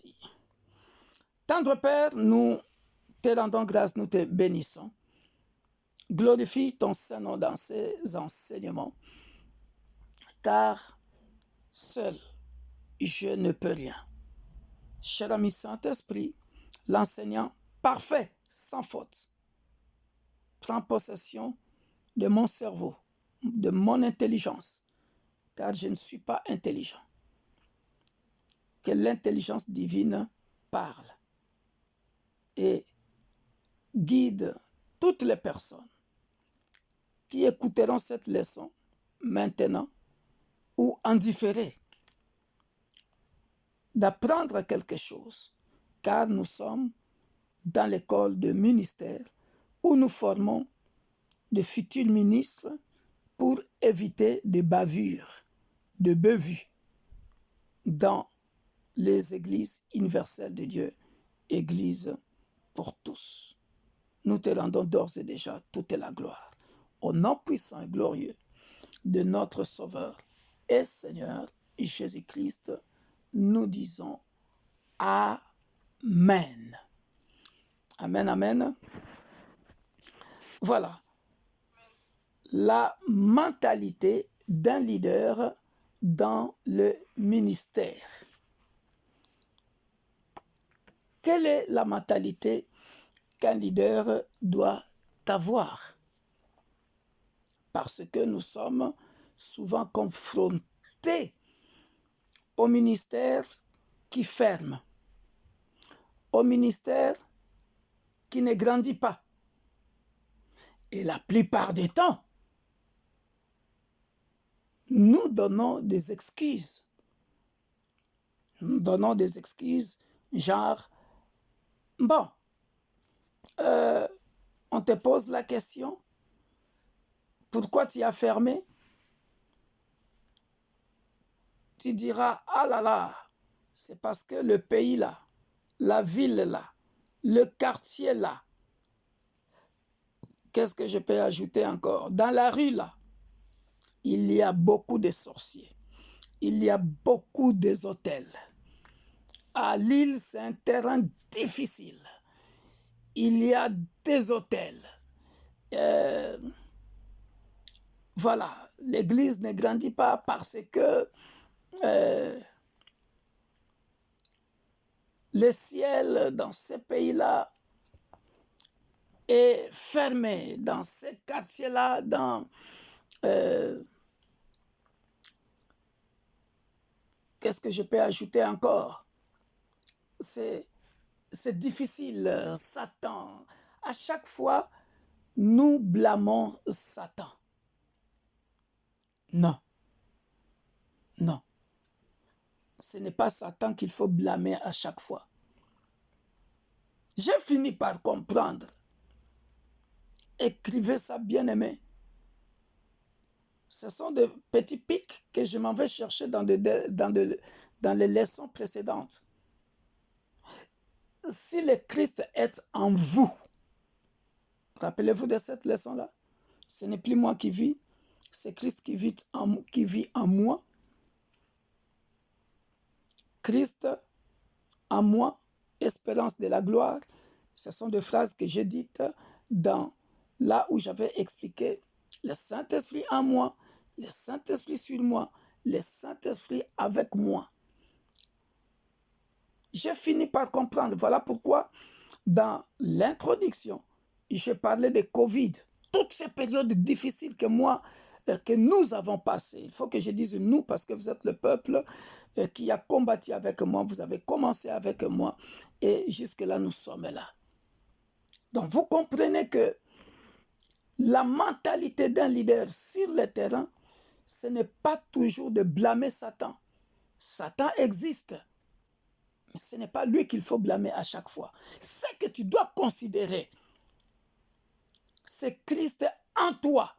Merci. Tendre Père, nous te rendons grâce, nous te bénissons. Glorifie ton Saint-Nom dans ces enseignements, car seul je ne peux rien. Cher ami Saint-Esprit, l'enseignant parfait, sans faute, prends possession de mon cerveau, de mon intelligence, car je ne suis pas intelligent. Que l'intelligence divine parle et guide toutes les personnes qui écouteront cette leçon maintenant ou en différé d'apprendre quelque chose, car nous sommes dans l'école de ministère où nous formons de futurs ministres pour éviter des bavures, de bévues dans les églises universelles de Dieu, églises pour tous. Nous te rendons d'ores et déjà toute la gloire. Au nom puissant et glorieux de notre Sauveur et Seigneur Jésus-Christ, nous disons Amen. Amen, amen. Voilà. La mentalité d'un leader dans le ministère. Quelle est la mentalité qu'un leader doit avoir? Parce que nous sommes souvent confrontés au ministère qui ferme, au ministère qui ne grandit pas. Et la plupart du temps, nous donnons des excuses. Nous donnons des excuses genre, bon, on te pose la question, pourquoi tu as fermé? Tu diras, ah là là, c'est parce que le pays là, la ville là, le quartier là, qu'est-ce que je peux ajouter encore? Dans la rue là, il y a beaucoup de sorciers, il y a beaucoup des hôtels. À Lille, c'est un terrain difficile. Il y a des hôtels. Voilà, l'église ne grandit pas parce que le ciel dans ces pays-là est fermé, dans ces quartiers-là, dans... qu'est-ce que je peux ajouter encore? C'est difficile, Satan. À chaque fois, nous blâmons Satan. Non. Non. Ce n'est pas Satan qu'il faut blâmer à chaque fois. J'ai fini par comprendre. Écrivez ça, bien-aimé. Ce sont des petits pics que je m'en vais chercher dans les leçons précédentes. Si le Christ est en vous, rappelez-vous de cette leçon-là, ce n'est plus moi qui vis, c'est Christ qui vit en moi. Christ en moi, espérance de la gloire, ce sont des phrases que j'ai dites dans là où j'avais expliqué le Saint-Esprit en moi, le Saint-Esprit sur moi, le Saint-Esprit avec moi. J'ai fini par comprendre. Voilà pourquoi, dans l'introduction, j'ai parlé de Covid. Toutes ces périodes difficiles que nous avons passées. Il faut que je dise nous, parce que vous êtes le peuple qui a combattu avec moi. Vous avez commencé avec moi. Et jusque-là, nous sommes là. Donc, vous comprenez que la mentalité d'un leader sur le terrain, ce n'est pas toujours de blâmer Satan. Satan existe. Mais ce n'est pas lui qu'il faut blâmer à chaque fois. Ce que tu dois considérer, c'est Christ en toi.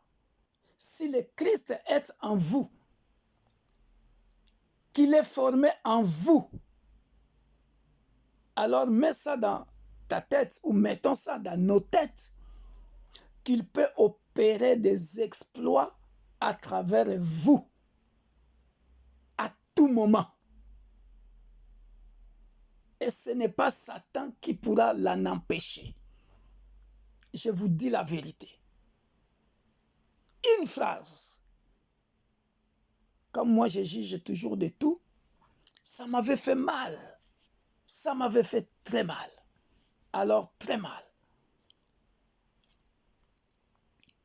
Si le Christ est en vous, qu'il est formé en vous, alors mets ça dans ta tête ou mettons ça dans nos têtes, qu'il peut opérer des exploits à travers vous, à tout moment. Et ce n'est pas Satan qui pourra l'en empêcher. Je vous dis la vérité. Une phrase. Comme moi, je juge toujours de tout, ça m'avait fait mal. Ça m'avait fait très mal. Alors, très mal.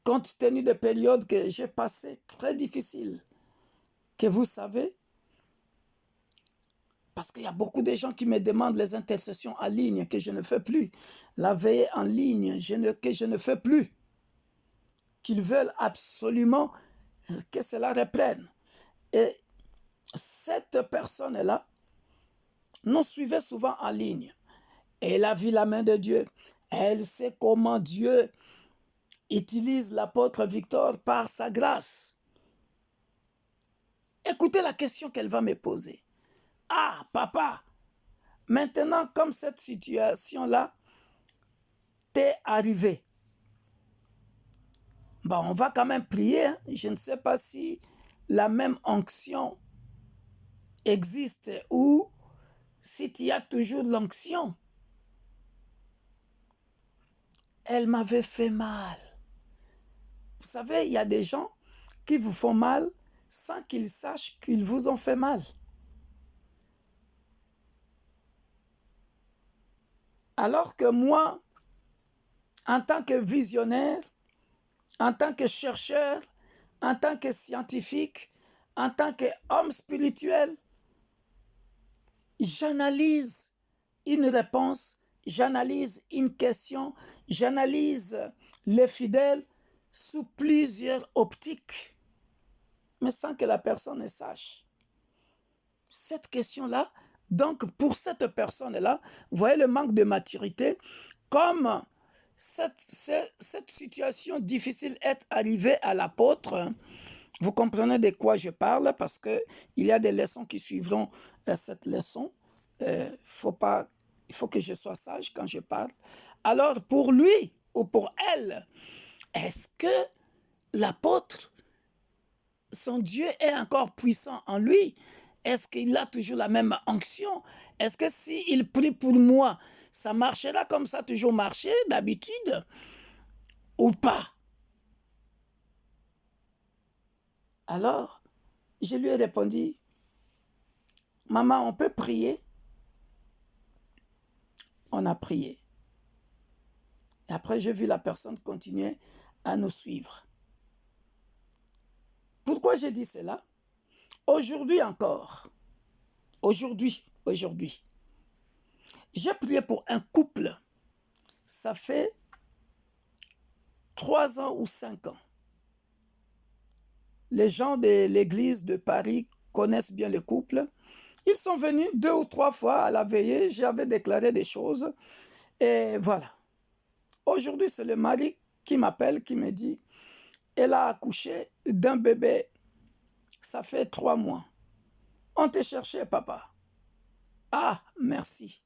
Compte tenu des périodes que j'ai passées très difficiles, que vous savez, parce qu'il y a beaucoup de gens qui me demandent les intercessions en ligne que je ne fais plus, la veillée en ligne que je ne fais plus, qu'ils veulent absolument que cela reprenne. Et cette personne-là nous suivait souvent en ligne. Elle a vu la main de Dieu. Elle sait comment Dieu utilise l'apôtre Victor par sa grâce. Écoutez la question qu'elle va me poser. Ah, papa, maintenant comme cette situation-là t'est arrivée, bon, on va quand même prier. Hein? Je ne sais pas si la même onction existe ou si tu as toujours l'onction. Elle m'avait fait mal. Vous savez, il y a des gens qui vous font mal sans qu'ils sachent qu'ils vous ont fait mal. Alors que moi, en tant que visionnaire, en tant que chercheur, en tant que scientifique, en tant qu'homme spirituel, j'analyse une réponse, j'analyse une question, j'analyse les fidèles sous plusieurs optiques, mais sans que la personne ne sache. Cette question-là, donc pour cette personne-là, vous voyez le manque de maturité, comme cette situation difficile est arrivée à l'apôtre. Vous comprenez de quoi je parle, parce qu'il y a des leçons qui suivront cette leçon. Il faut que je sois sage quand je parle. Alors pour lui ou pour elle, est-ce que l'apôtre, son Dieu est encore puissant en lui? Est-ce qu'il a toujours la même onction? Est-ce que s'il prie pour moi, ça marchera comme ça a toujours marché d'habitude ou pas? Alors, je lui ai répondu, maman, on peut prier? On a prié. Et après, j'ai vu la personne continuer à nous suivre. Pourquoi j'ai dit cela? Aujourd'hui encore, aujourd'hui, j'ai prié pour un couple. Ça fait 3 ans ou 5 ans. Les gens de l'église de Paris connaissent bien le couple. Ils sont venus 2 ou 3 fois à la veillée. J'avais déclaré des choses. Et voilà. Aujourd'hui, c'est le mari qui m'appelle, qui me dit, elle a accouché d'un bébé. Ça fait 3 mois. On te cherchait, papa. Ah, merci.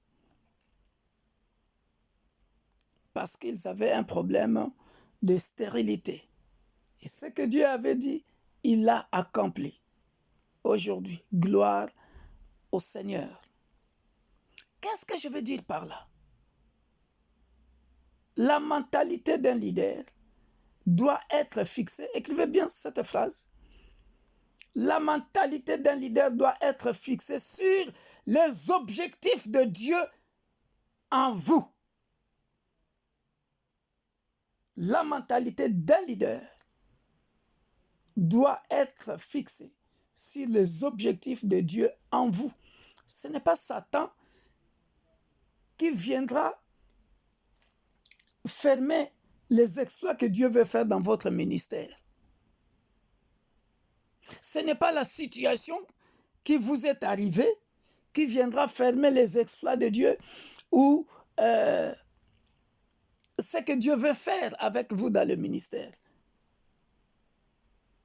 Parce qu'ils avaient un problème de stérilité. Et ce que Dieu avait dit, il l'a accompli. Aujourd'hui, gloire au Seigneur. Qu'est-ce que je veux dire par là? La mentalité d'un leader doit être fixée. Écrivez bien cette phrase. La mentalité d'un leader doit être fixée sur les objectifs de Dieu en vous. La mentalité d'un leader doit être fixée sur les objectifs de Dieu en vous. Ce n'est pas Satan qui viendra fermer les exploits que Dieu veut faire dans votre ministère. Ce n'est pas la situation qui vous est arrivée qui viendra fermer les exploits de Dieu ou ce que Dieu veut faire avec vous dans le ministère.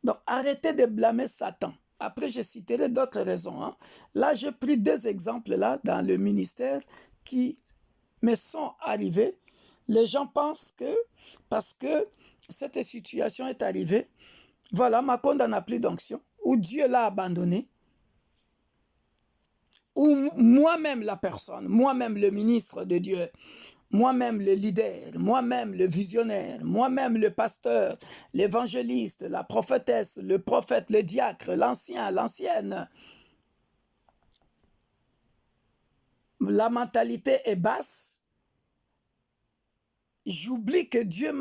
Donc, arrêtez de blâmer Satan. Après, je citerai d'autres raisons. Hein. Là, j'ai pris 2 exemples là dans le ministère qui me sont arrivés. Les gens pensent que, parce que cette situation est arrivée, voilà, Macondo n'a plus d'onction, ou Dieu l'a abandonné, ou moi-même la personne, moi-même le ministre de Dieu, moi-même le leader, moi-même le visionnaire, moi-même le pasteur, l'évangéliste, la prophétesse, le prophète, le diacre, l'ancien, l'ancienne, la mentalité est basse, j'oublie que Dieu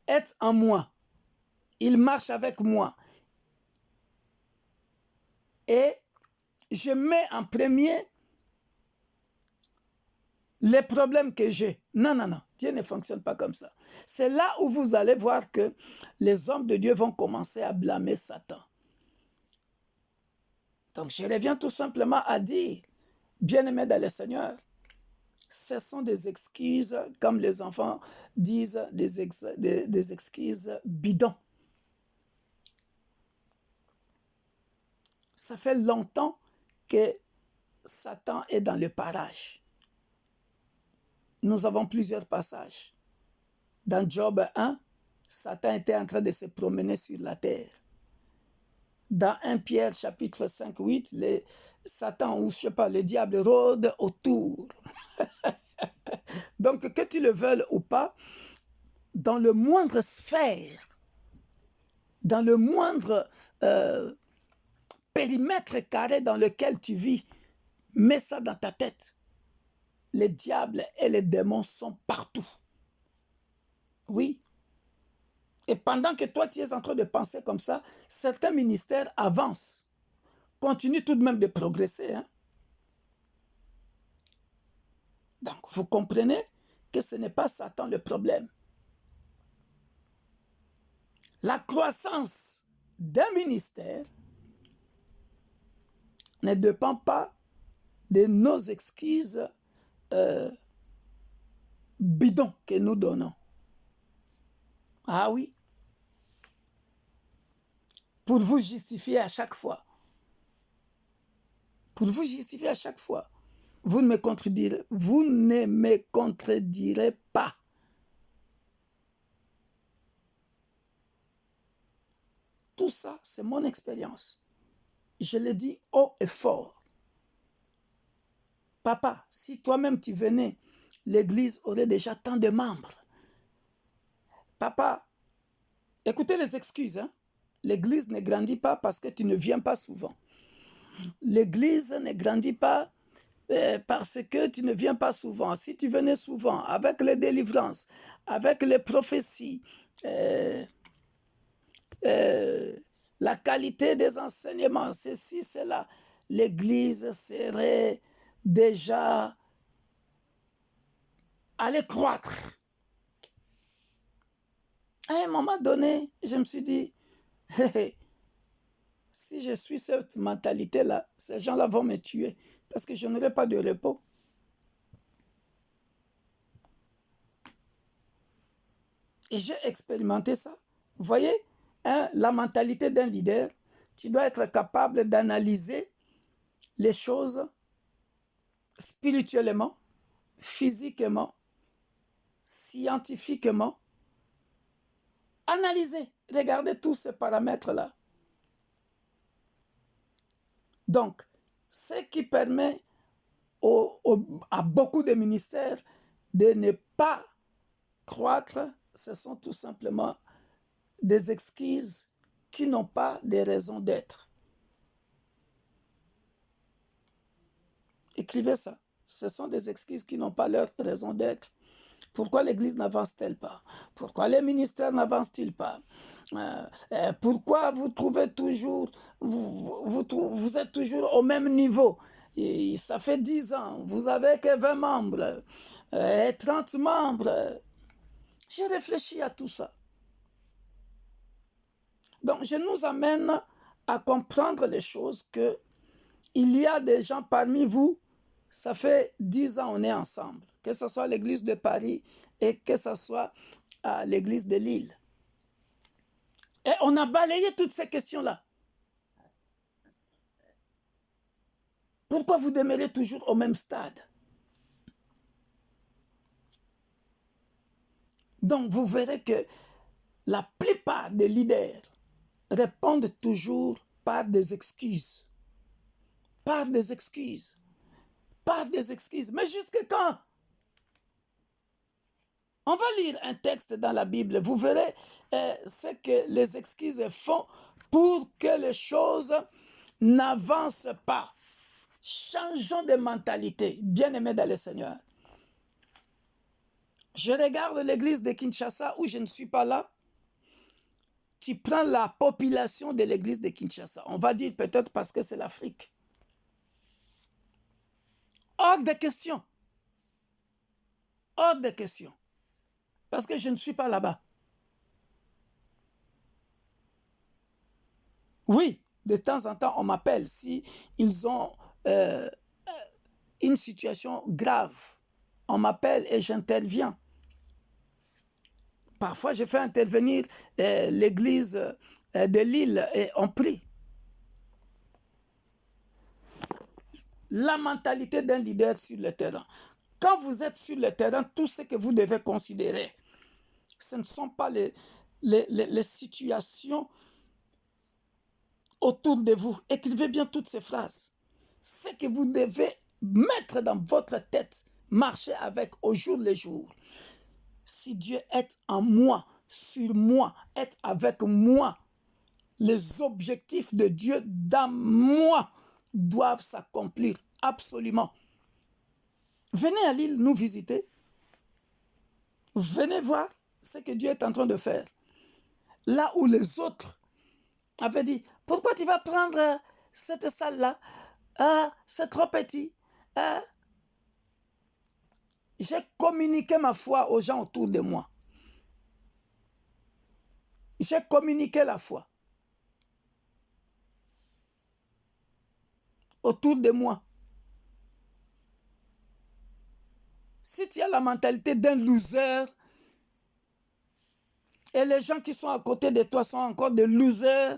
est en moi. Il marche avec moi. Et je mets en premier les problèmes que j'ai. Non, non, non. Dieu ne fonctionne pas comme ça. C'est là où vous allez voir que les hommes de Dieu vont commencer à blâmer Satan. Donc, je reviens tout simplement à dire, bien-aimés dans le Seigneur, ce sont des excuses, comme les enfants disent, des excuses bidons. Ça fait longtemps que Satan est dans le parage. Nous avons plusieurs passages. Dans Job 1, Satan était en train de se promener sur la terre. Dans 1 Pierre chapitre 5, 8, Satan, ou je ne sais pas, le diable rôde autour. Donc, que tu le veuilles ou pas, dans le moindre sphère, dans le moindre périmètre carré dans lequel tu vis, mets ça dans ta tête. Les diables et les démons sont partout. Oui. Et pendant que toi, tu es en train de penser comme ça, certains ministères avancent, continuent tout de même de progresser. Hein? Donc, vous comprenez que ce n'est pas Satan le problème. La croissance d'un ministère ne dépend pas de nos excuses bidons que nous donnons. Ah oui. Pour vous justifier à chaque fois. Pour vous justifier à chaque fois. Vous ne me contredirez pas. Tout ça, c'est mon expérience. Je le dis haut et fort. Papa, si toi-même tu venais, l'église aurait déjà tant de membres. Papa, écoutez les excuses. Hein? L'église ne grandit pas parce que tu ne viens pas souvent. L'église ne grandit pas parce que tu ne viens pas souvent. Si tu venais souvent, avec les délivrances, avec les prophéties, la qualité des enseignements, ceci, cela, l'église serait déjà allée croître. À un moment donné, je me suis dit, si je suis cette mentalité-là, ces gens-là vont me tuer parce que je n'aurai pas de repos. Et j'ai expérimenté ça. Vous voyez, la mentalité d'un leader, tu dois être capable d'analyser les choses spirituellement, physiquement, scientifiquement. Analyser, regardez tous ces paramètres-là. Donc, ce qui permet à beaucoup de ministères de ne pas croître, ce sont tout simplement des excuses qui n'ont pas de raison d'être. Écrivez ça. Ce sont des excuses qui n'ont pas leur raison d'être. Pourquoi l'Église n'avance-t-elle pas? Pourquoi les ministères n'avancent-ils pas? Pourquoi vous trouvez toujours, vous êtes toujours au même niveau? Et ça fait 10 ans, vous avez que 20 membres, 30 membres. J'ai réfléchi à tout ça. Donc, je nous amène à comprendre les choses que il y a des gens parmi vous, ça fait 10 ans on est ensemble, que ce soit à l'église de Paris et que ce soit à l'église de Lille. Et on a balayé toutes ces questions-là. Pourquoi vous demeurez toujours au même stade? Donc vous verrez que la plupart des leaders répondent toujours par des excuses. par des excuses. Par des excuses. Mais jusque quand? On va lire un texte dans la Bible. Vous verrez ce que les excuses font pour que les choses n'avancent pas. Changeons de mentalité, bien-aimés dans le Seigneur. Je regarde l'église de Kinshasa où je ne suis pas là. Tu prends la population de l'église de Kinshasa. On va dire peut-être parce que c'est l'Afrique. Hors de question. Hors de question. Parce que je ne suis pas là-bas. Oui, de temps en temps, on m'appelle si ils ont une situation grave. On m'appelle et j'interviens. Parfois, je fais intervenir l'église de Lille et on prie. La mentalité d'un leader sur le terrain. Quand vous êtes sur le terrain, tout ce que vous devez considérer, ce ne sont pas les situations autour de vous. Écrivez bien toutes ces phrases. Ce que vous devez mettre dans votre tête, marcher avec au jour le jour. Si Dieu est en moi, sur moi, est avec moi, les objectifs de Dieu dans moi doivent s'accomplir absolument. Venez à Lille nous visiter. Venez voir ce que Dieu est en train de faire. Là où les autres avaient dit, pourquoi tu vas prendre cette salle-là? Ah, c'est trop petit. Ah. J'ai communiqué ma foi aux gens autour de moi. J'ai communiqué la foi autour de moi. Si tu as la mentalité d'un loser et les gens qui sont à côté de toi sont encore des losers,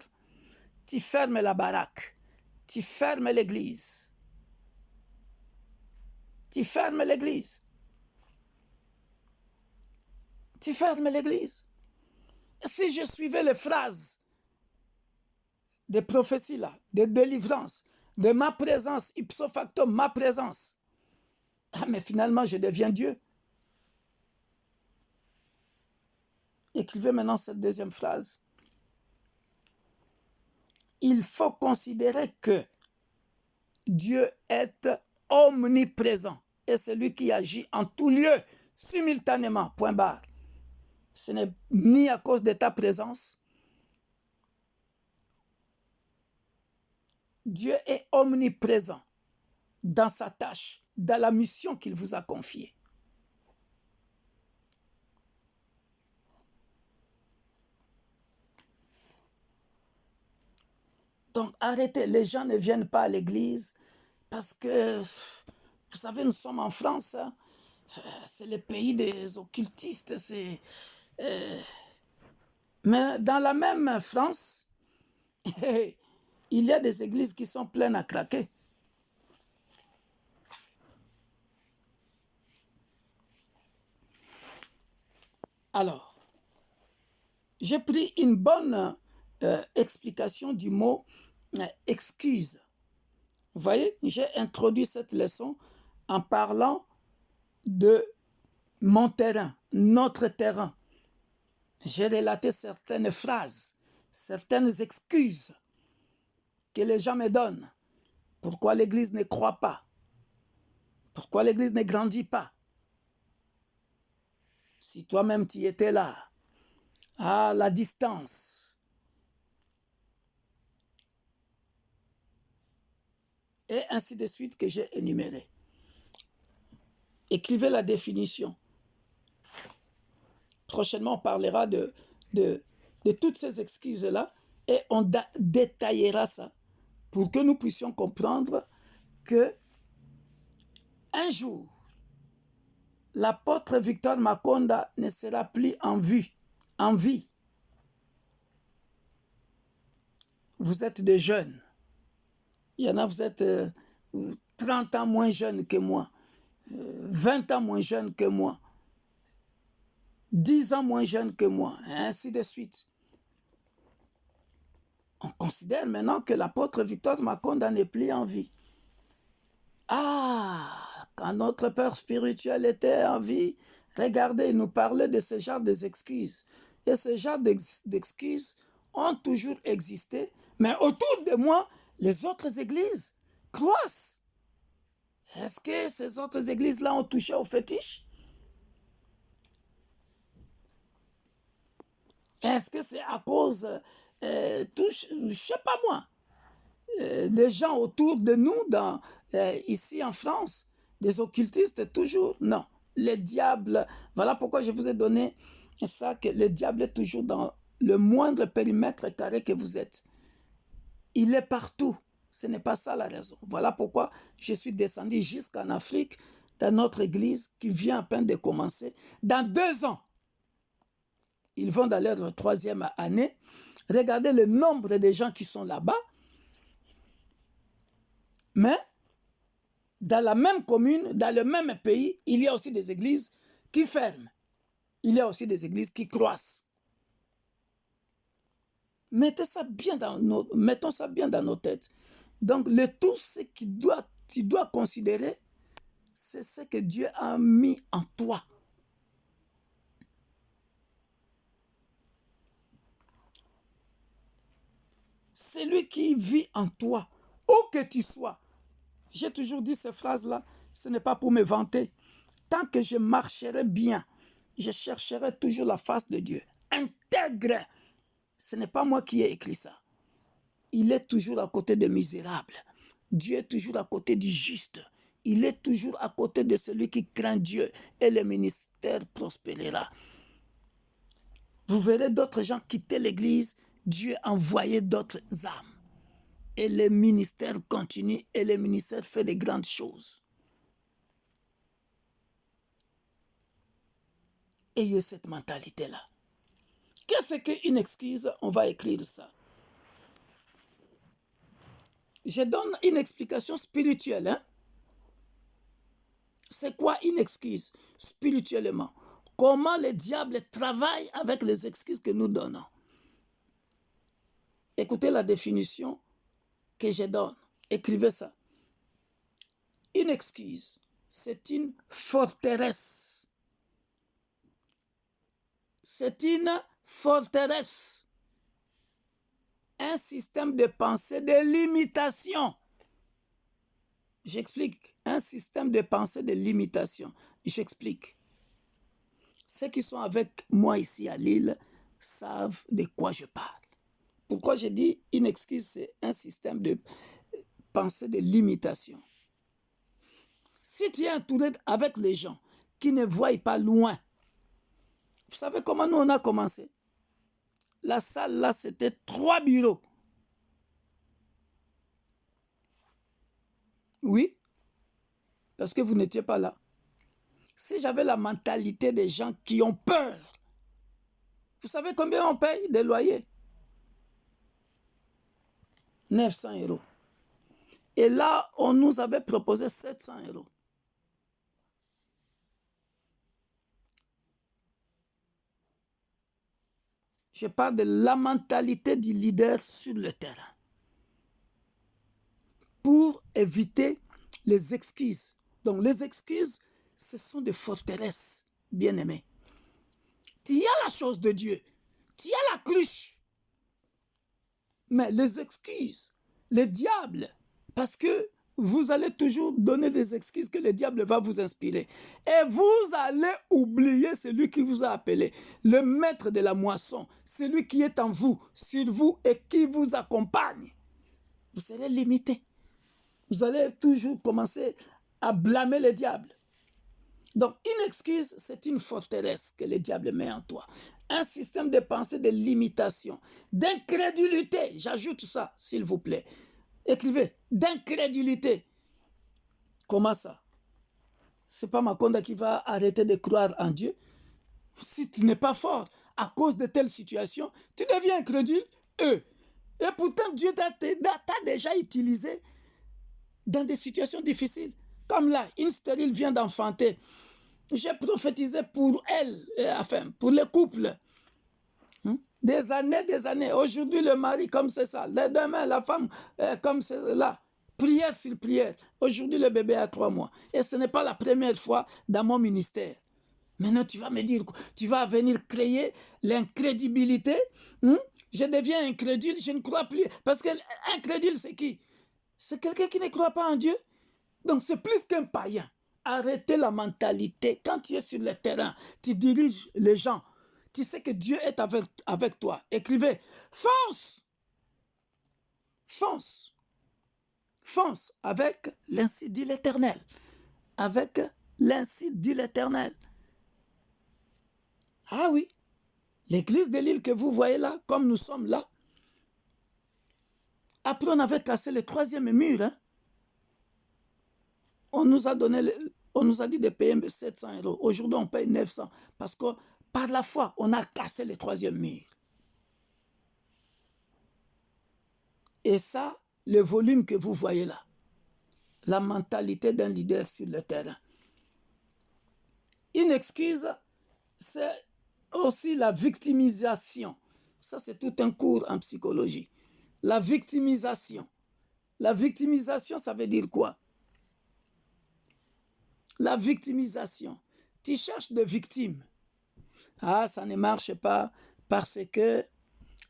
tu fermes la baraque, tu fermes l'église. Tu fermes l'église. Tu fermes l'église. Si je suivais les phrases des prophéties là, de délivrance, de ma présence, ipso facto, ma présence, mais finalement je deviens Dieu. Écrivez maintenant cette deuxième phrase. Il faut considérer que Dieu est omniprésent et c'est lui qui agit en tout lieu, simultanément, point barre. Ce n'est ni à cause de ta présence. Dieu est omniprésent dans sa tâche, dans la mission qu'il vous a confiée. Donc arrêtez, les gens ne viennent pas à l'église parce que, vous savez, nous sommes en France, hein? C'est le pays des occultistes. Mais dans la même France, il y a des églises qui sont pleines à craquer. Alors, j'ai pris une bonne explication du mot excuse. Vous voyez, j'ai introduit cette leçon en parlant de mon terrain, notre terrain. J'ai relaté certaines phrases, certaines excuses que les gens me donnent. Pourquoi l'Église ne croit pas? Pourquoi l'Église ne grandit pas? Si toi-même tu étais là, à la distance, et ainsi de suite que j'ai énuméré. Écrivez la définition. Prochainement, on parlera de toutes ces excuses-là et on détaillera ça pour que nous puissions comprendre que un jour, l'apôtre Victor Makonda ne sera plus en vie. Vous êtes des jeunes. Il y en a, vous êtes 30 ans moins jeunes que moi, 20 ans moins jeunes que moi, 10 ans moins jeunes que moi, et ainsi de suite. On considère maintenant que l'apôtre Victor Makonda n'est plus en vie. Ah, quand notre Père spirituel était en vie, regardez, il nous parlait de ce genre d'excuses. Et ce genre d'excuses ont toujours existé, mais autour de moi, les autres églises croissent. Est-ce que ces autres églises-là ont touché au fétiche? Est-ce que c'est à cause, je ne sais pas moi, des gens autour de nous, ici en France, des occultistes toujours? Non. Le diable, voilà pourquoi je vous ai donné ça, que le diable est toujours dans le moindre périmètre carré que vous êtes. Il est partout. Ce n'est pas ça la raison. Voilà pourquoi je suis descendu jusqu'en Afrique, dans notre église qui vient à peine de commencer. Dans 2 ans, ils vont dans leur 3e année. Regardez le nombre de gens qui sont là-bas. Mais dans la même commune, dans le même pays, il y a aussi des églises qui ferment. Il y a aussi des églises qui croissent. Mettons ça bien dans nos têtes. Donc, le tout, ce que tu dois considérer, c'est ce que Dieu a mis en toi. Celui qui vit en toi, où que tu sois. J'ai toujours dit ces phrases-là, ce n'est pas pour me vanter. Tant que je marcherai bien, je chercherai toujours la face de Dieu. Intègre. Ce n'est pas moi qui ai écrit ça. Il est toujours à côté des misérables. Dieu est toujours à côté du juste. Il est toujours à côté de celui qui craint Dieu et le ministère prospérera. Vous verrez d'autres gens quitter l'église, Dieu envoyait d'autres âmes. Et le ministère continue et le ministère fait de grandes choses. Ayez cette mentalité-là. Qu'est-ce qu'une excuse? On va écrire ça. Je donne une explication spirituelle. Hein? C'est quoi une excuse spirituellement? Comment le diable travaille avec les excuses que nous donnons? Écoutez la définition que je donne. Écrivez ça. Une excuse, c'est une forteresse. C'est une forteresse. Un système de pensée de limitation. J'explique. Un système de pensée de limitation. J'explique. Ceux qui sont avec moi ici à Lille savent de quoi je parle. Pourquoi je dis une excuse, c'est un système de pensée de limitation. Si tu es entouré avec les gens qui ne voient pas loin, vous savez comment nous on a commencé? La salle là, c'était 3 bureaux. Oui, parce que vous n'étiez pas là. Si j'avais la mentalité des gens qui ont peur, vous savez combien on paye de loyer? 900 €. Et là, on nous avait proposé 700 €. Je parle de la mentalité du leader sur le terrain. Pour éviter les excuses. Donc les excuses, ce sont des forteresses, bien-aimés. Tu as la chose de Dieu, tu as la cruche. Mais les excuses, le diable, parce que vous allez toujours donner des excuses que le diable va vous inspirer. Et vous allez oublier celui qui vous a appelé, le maître de la moisson, celui qui est en vous, sur vous et qui vous accompagne. Vous serez limité. Vous allez toujours commencer à blâmer le diable. Donc, une excuse, c'est une forteresse que le diable met en toi. Un système de pensée de limitation, d'incrédulité. J'ajoute ça, s'il vous plaît. Écrivez, d'incrédulité. Comment ça? C'est pas Makonda qui va arrêter de croire en Dieu. Si tu n'es pas fort à cause de telle situation, tu deviens incrédule. Et pourtant, Dieu t'a déjà utilisé dans des situations difficiles. Comme là, une stérile vient d'enfanter. J'ai prophétisé pour elle, enfin, pour les couples. Des années. Aujourd'hui, le mari, comme c'est ça. Demain, la femme, comme c'est là. Prière sur prière. Aujourd'hui, le bébé a 3 mois. Et ce n'est pas la première fois dans mon ministère. Maintenant, tu vas me dire, tu vas venir créer l'incrédibilité. Je deviens incrédule, je ne crois plus. Parce que incrédule, c'est qui? C'est quelqu'un qui ne croit pas en Dieu. Donc, c'est plus qu'un païen. Arrêtez la mentalité. Quand tu es sur le terrain, tu diriges les gens. Tu sais que Dieu est avec toi. Écrivez, fonce! Fonce! Fonce avec l'ainsi dit l'Éternel. Avec l'ainsi dit l'Éternel. Ah oui, l'église de l'île que vous voyez là, comme nous sommes là, après on avait cassé le 3e mur. Hein. On nous a dit de payer 700 €. Aujourd'hui, on paye 900 parce que par la foi, on a cassé le 3e mur. Et ça, le volume que vous voyez là, la mentalité d'un leader sur le terrain. Une excuse, c'est aussi la victimisation. Ça, c'est tout un cours en psychologie. La victimisation. La victimisation, ça veut dire quoi? La victimisation. Tu cherches des victimes. Ah, ça ne marche pas parce que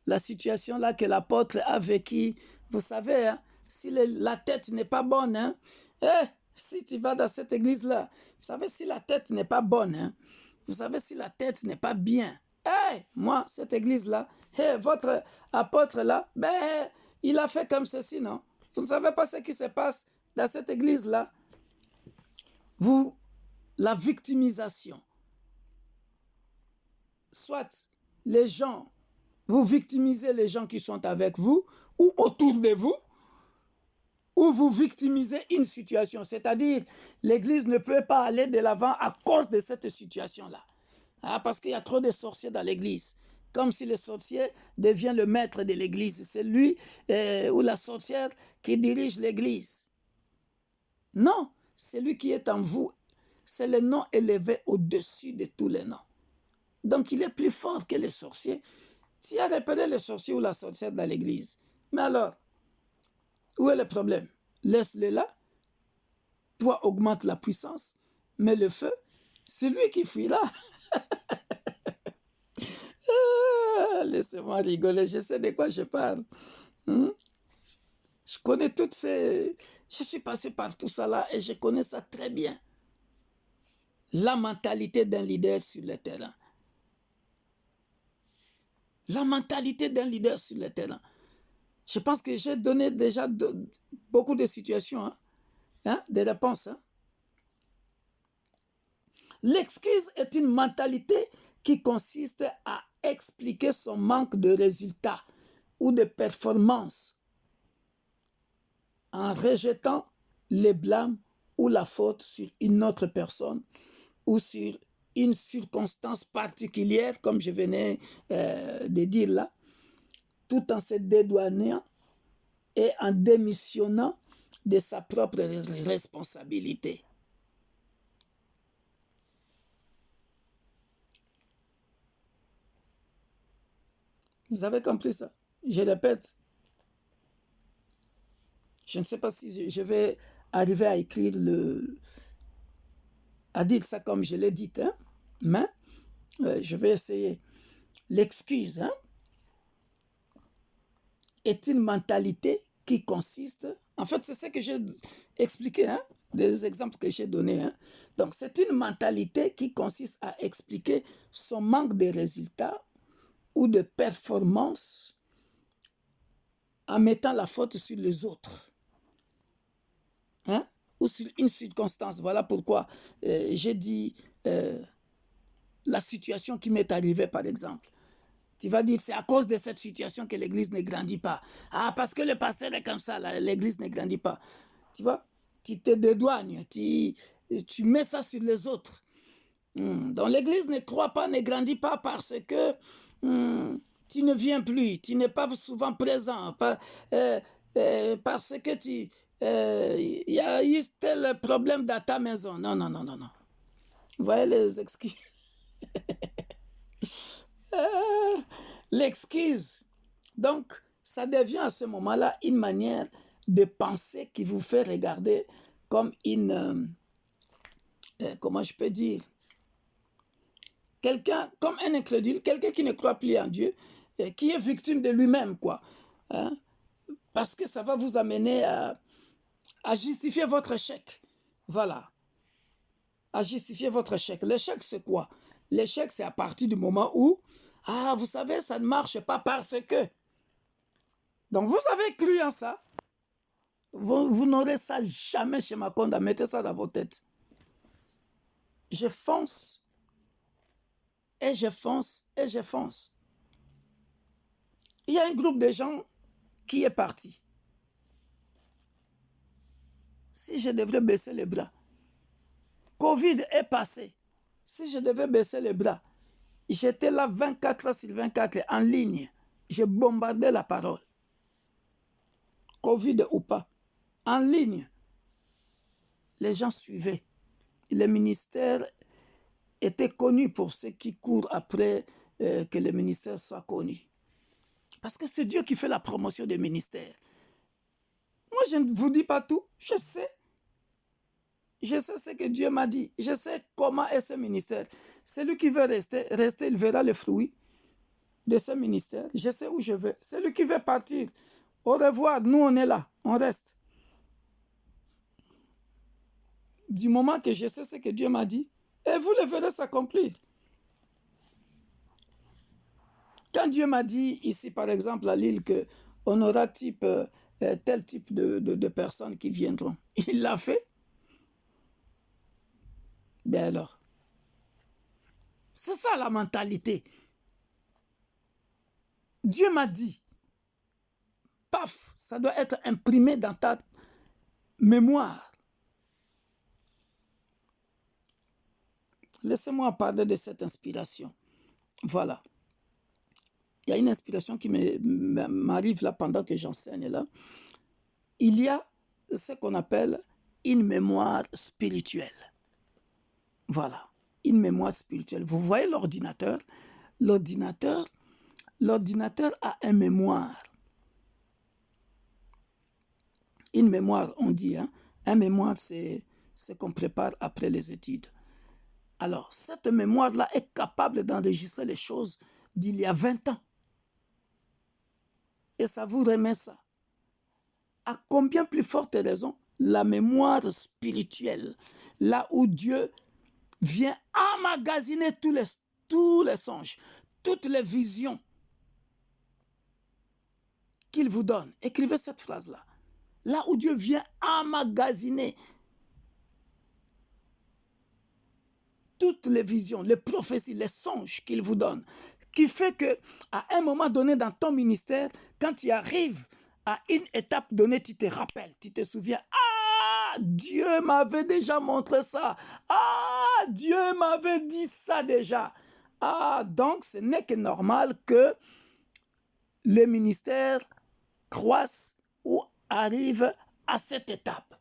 la situation là que l'apôtre a vécue, vous savez, hein, si la tête n'est pas bonne, hein, si tu vas dans cette église-là, vous savez, si la tête n'est pas bonne, hein, vous savez, si la tête n'est pas bien, moi, cette église-là, votre apôtre-là, il a fait comme ceci, non? Vous ne savez pas ce qui se passe dans cette église-là? La victimisation. Soit les gens, vous victimisez les gens qui sont avec vous ou autour de vous, ou vous victimisez une situation. C'est-à-dire, l'église ne peut pas aller de l'avant à cause de cette situation-là. Parce qu'il y a trop de sorciers dans l'église. Comme si le sorcier devient le maître de l'église. C'est lui ou la sorcière qui dirige l'église. Non, c'est lui qui est en vous. C'est le nom élevé au-dessus de tous les noms. Donc, il est plus fort que les sorciers. Tu as repéré le sorcier ou la sorcière dans l'église. Mais alors, où est le problème? Laisse-le là. Toi, augmente la puissance. Mais le feu, c'est lui qui fuit là. Laissez-moi rigoler, je sais de quoi je parle. Je connais toutes ces... Je suis passé par tout ça là et je connais ça très bien. La mentalité d'un leader sur le terrain. La mentalité d'un leader sur le terrain. Je pense que j'ai donné déjà beaucoup de situations, des réponses. L'excuse est une mentalité qui consiste à expliquer son manque de résultats ou de performance en rejetant les blâmes ou la faute sur une autre personne ou sur une circonstance particulière, comme je venais de dire là, tout en se dédouanant et en démissionnant de sa propre responsabilité. Vous avez compris ça? Je répète. Je ne sais pas si je vais arriver à écrire à dire ça comme je l'ai dit, hein? Mais je vais essayer. L'excuse est une mentalité qui consiste, en fait c'est ce que j'ai expliqué, des exemples que j'ai donnés. Donc c'est une mentalité qui consiste à expliquer son manque de résultats ou de performance en mettant la faute sur les autres. Ou sur une circonstance. Voilà pourquoi j'ai dit la situation qui m'est arrivée, par exemple. Tu vas dire, c'est à cause de cette situation que l'église ne grandit pas. Parce que le pasteur est comme ça, l'église ne grandit pas. Tu vois, tu te dédouanes, tu mets ça sur les autres. Donc l'église ne croit pas, ne grandit pas parce que tu ne viens plus, tu n'es pas souvent présent, parce que y a eu tel problème dans ta maison. Non. Vous voyez les excuses. L'excuse. Donc, ça devient à ce moment-là une manière de pensée qui vous fait regarder comme une, comment je peux dire, quelqu'un, comme un incrédule, quelqu'un qui ne croit plus en Dieu, qui est victime de lui-même, quoi. Hein? Parce que ça va vous amener à justifier votre échec. Voilà. À justifier votre échec. L'échec, c'est quoi? L'échec, c'est à partir du moment où, ah, vous savez, ça ne marche pas parce que. Donc, vous avez cru en ça. Vous n'aurez ça jamais chez Makonda. Mettez ça dans vos têtes. Je fonce, et je fonce, et je fonce. Il y a un groupe de gens qui est parti. Si je devrais baisser les bras, Covid est passé. Si je devais baisser les bras, j'étais là 24 heures sur 24 en ligne. Je bombardais la parole. Covid ou pas. En ligne. Les gens suivaient. Le ministère était connu pour ceux qui courent après que le ministère soit connu. Parce que c'est Dieu qui fait la promotion des ministères. Moi, je ne vous dis pas tout. Je sais. Je sais ce que Dieu m'a dit. Je sais comment est ce ministère. Celui qui veut rester, il verra le fruit de ce ministère. Je sais où je vais. Celui qui veut partir, au revoir, nous on est là, on reste. Du moment que je sais ce que Dieu m'a dit, et vous le verrez s'accomplir. Quand Dieu m'a dit ici, par exemple, à Lille, qu'on aura tel type de personnes qui viendront, il l'a fait. Ben alors, c'est ça la mentalité. Dieu m'a dit, paf, ça doit être imprimé dans ta mémoire. Laissez-moi parler de cette inspiration. Voilà. Il y a une inspiration qui m'arrive là pendant que j'enseigne là. Il y a ce qu'on appelle une mémoire spirituelle. Voilà, une mémoire spirituelle. Vous voyez l'ordinateur? L'ordinateur a une mémoire. Une mémoire, on dit, hein? Un mémoire, c'est ce qu'on prépare après les études. Alors, cette mémoire-là est capable d'enregistrer les choses d'il y a 20 ans. Et ça vous remet ça. À combien plus forte raison, la mémoire spirituelle, là où Dieu vient emmagasiner tous les songes, toutes les visions qu'il vous donne. Écrivez cette phrase-là. Là où Dieu vient emmagasiner toutes les visions, les prophéties, les songes qu'il vous donne, qui fait que à un moment donné dans ton ministère, quand tu arrives à une étape donnée, tu te rappelles, tu te souviens, ah, Dieu m'avait déjà montré ça, ah, Dieu m'avait dit ça déjà. Ah, donc ce n'est que normal que les ministères croissent ou arrivent à cette étape.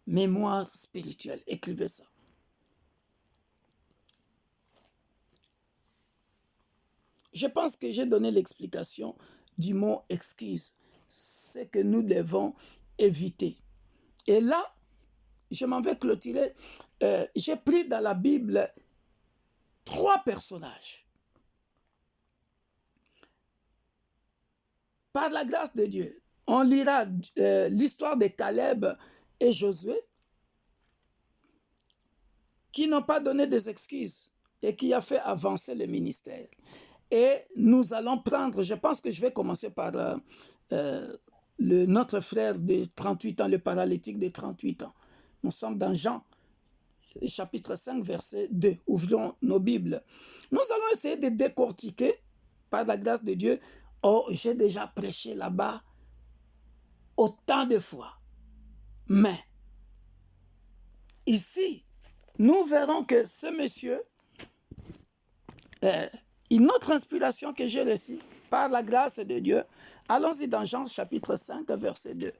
Mémoire spirituelle, écrivez ça. Je pense que j'ai donné l'explication du mot excuse, ce que nous devons éviter. Et là, je m'en vais clôturer. J'ai pris dans la Bible 3 personnages. Par la grâce de Dieu, on lira l'histoire de Caleb et Josué qui n'ont pas donné des excuses et qui a fait avancer le ministère. Et nous allons prendre, je pense que je vais commencer par notre frère de 38 ans, le paralytique de 38 ans. Nous sommes dans Jean, chapitre 5, verset 2. Ouvrons nos Bibles. Nous allons essayer de décortiquer, par la grâce de Dieu. Oh, j'ai déjà prêché là-bas autant de fois. Mais, ici, nous verrons que ce monsieur... une autre inspiration que j'ai reçue par la grâce de Dieu. Allons-y dans Jean chapitre 5, verset 2.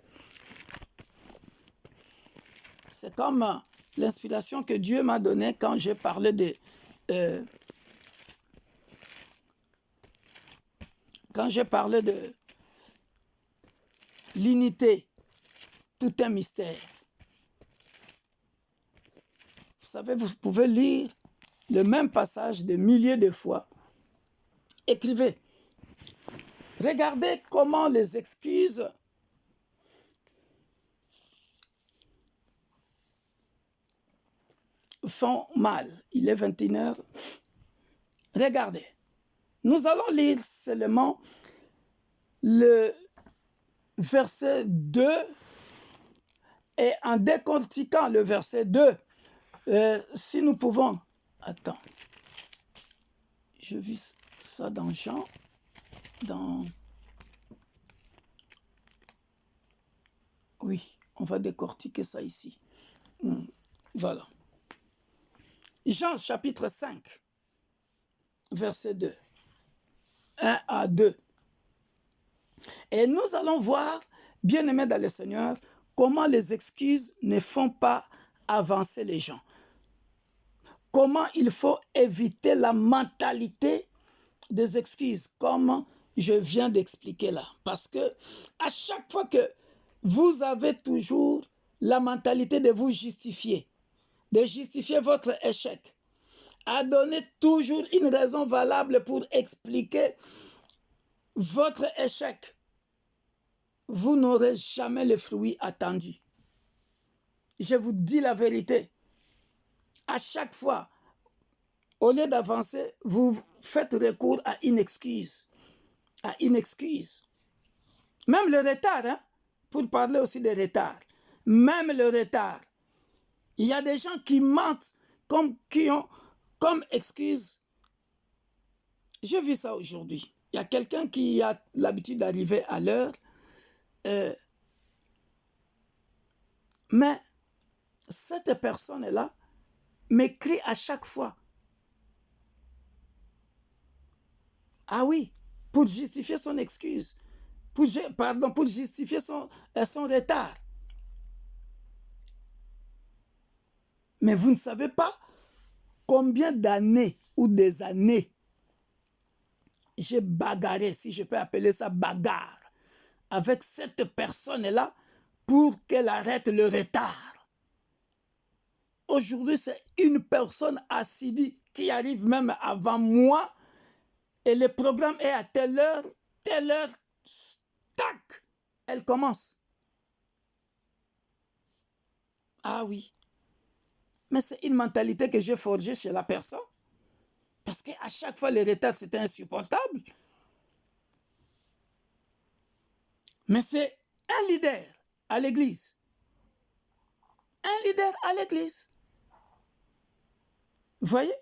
C'est comme l'inspiration que Dieu m'a donnée quand j'ai parlé de... quand j'ai parlé de l'unité tout un mystère. Vous savez, vous pouvez lire le même passage des milliers de fois. Écrivez. Regardez comment les excuses font mal. Il est 21h. Regardez. Nous allons lire seulement le verset 2 et en décortiquant le verset 2, si nous pouvons... Attends. Je vis ça dans Jean, Oui, on va décortiquer ça ici. Voilà. Jean chapitre 5, verset 2. 1 à 2. Et nous allons voir, bien-aimés dans le Seigneur, comment les excuses ne font pas avancer les gens. Comment il faut éviter la mentalité des excuses, comme je viens d'expliquer là. Parce que à chaque fois que vous avez toujours la mentalité de vous justifier, de justifier votre échec, à donner toujours une raison valable pour expliquer votre échec, vous n'aurez jamais le fruit attendu. Je vous dis la vérité. À chaque fois, au lieu d'avancer, vous faites recours à une excuse. À une excuse. Même le retard, hein, pour parler aussi de retard. Même le retard. Il y a des gens qui mentent qui ont comme excuse. J'ai vu ça aujourd'hui. Il y a quelqu'un qui a l'habitude d'arriver à l'heure. Mais cette personne-là m'écrit à chaque fois. Ah oui, pour justifier son excuse. Pour justifier son retard. Mais vous ne savez pas combien d'années ou des années j'ai bagarré, si je peux appeler ça bagarre, avec cette personne-là pour qu'elle arrête le retard. Aujourd'hui, c'est une personne assidue qui arrive même avant moi et le programme est à telle heure, tac, elle commence. Ah oui. Mais c'est une mentalité que j'ai forgée chez la personne. Parce qu'à chaque fois, le retard, c'était insupportable. Mais c'est un leader à l'église. Un leader à l'église. Vous voyez?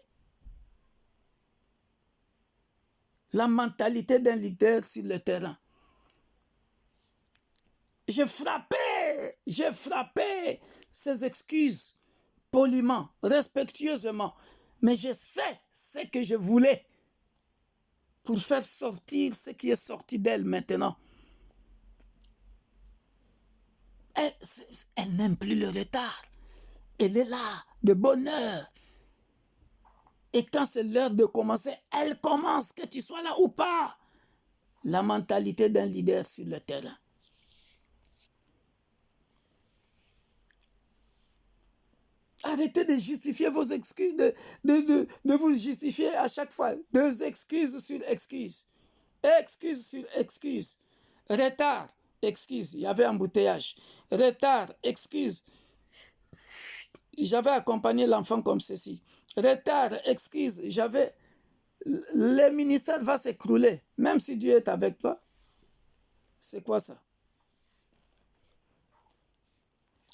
La mentalité d'un leader sur le terrain. J'ai frappé ces excuses poliment, respectueusement. Mais je sais ce que je voulais pour faire sortir ce qui est sorti d'elle maintenant. Elle n'aime plus le retard. Elle est là, de bonne heure. Et quand c'est l'heure de commencer, elle commence, que tu sois là ou pas. La mentalité d'un leader sur le terrain. Arrêtez de justifier vos excuses, de vous justifier à chaque fois. Deux excuses sur excuses. Excuse sur excuse. Retard, excuse. Il y avait embouteillage. Retard, excuse. J'avais accompagné l'enfant comme ceci. Retard, excuse. Le ministère va s'écrouler. Même si Dieu est avec toi. C'est quoi ça?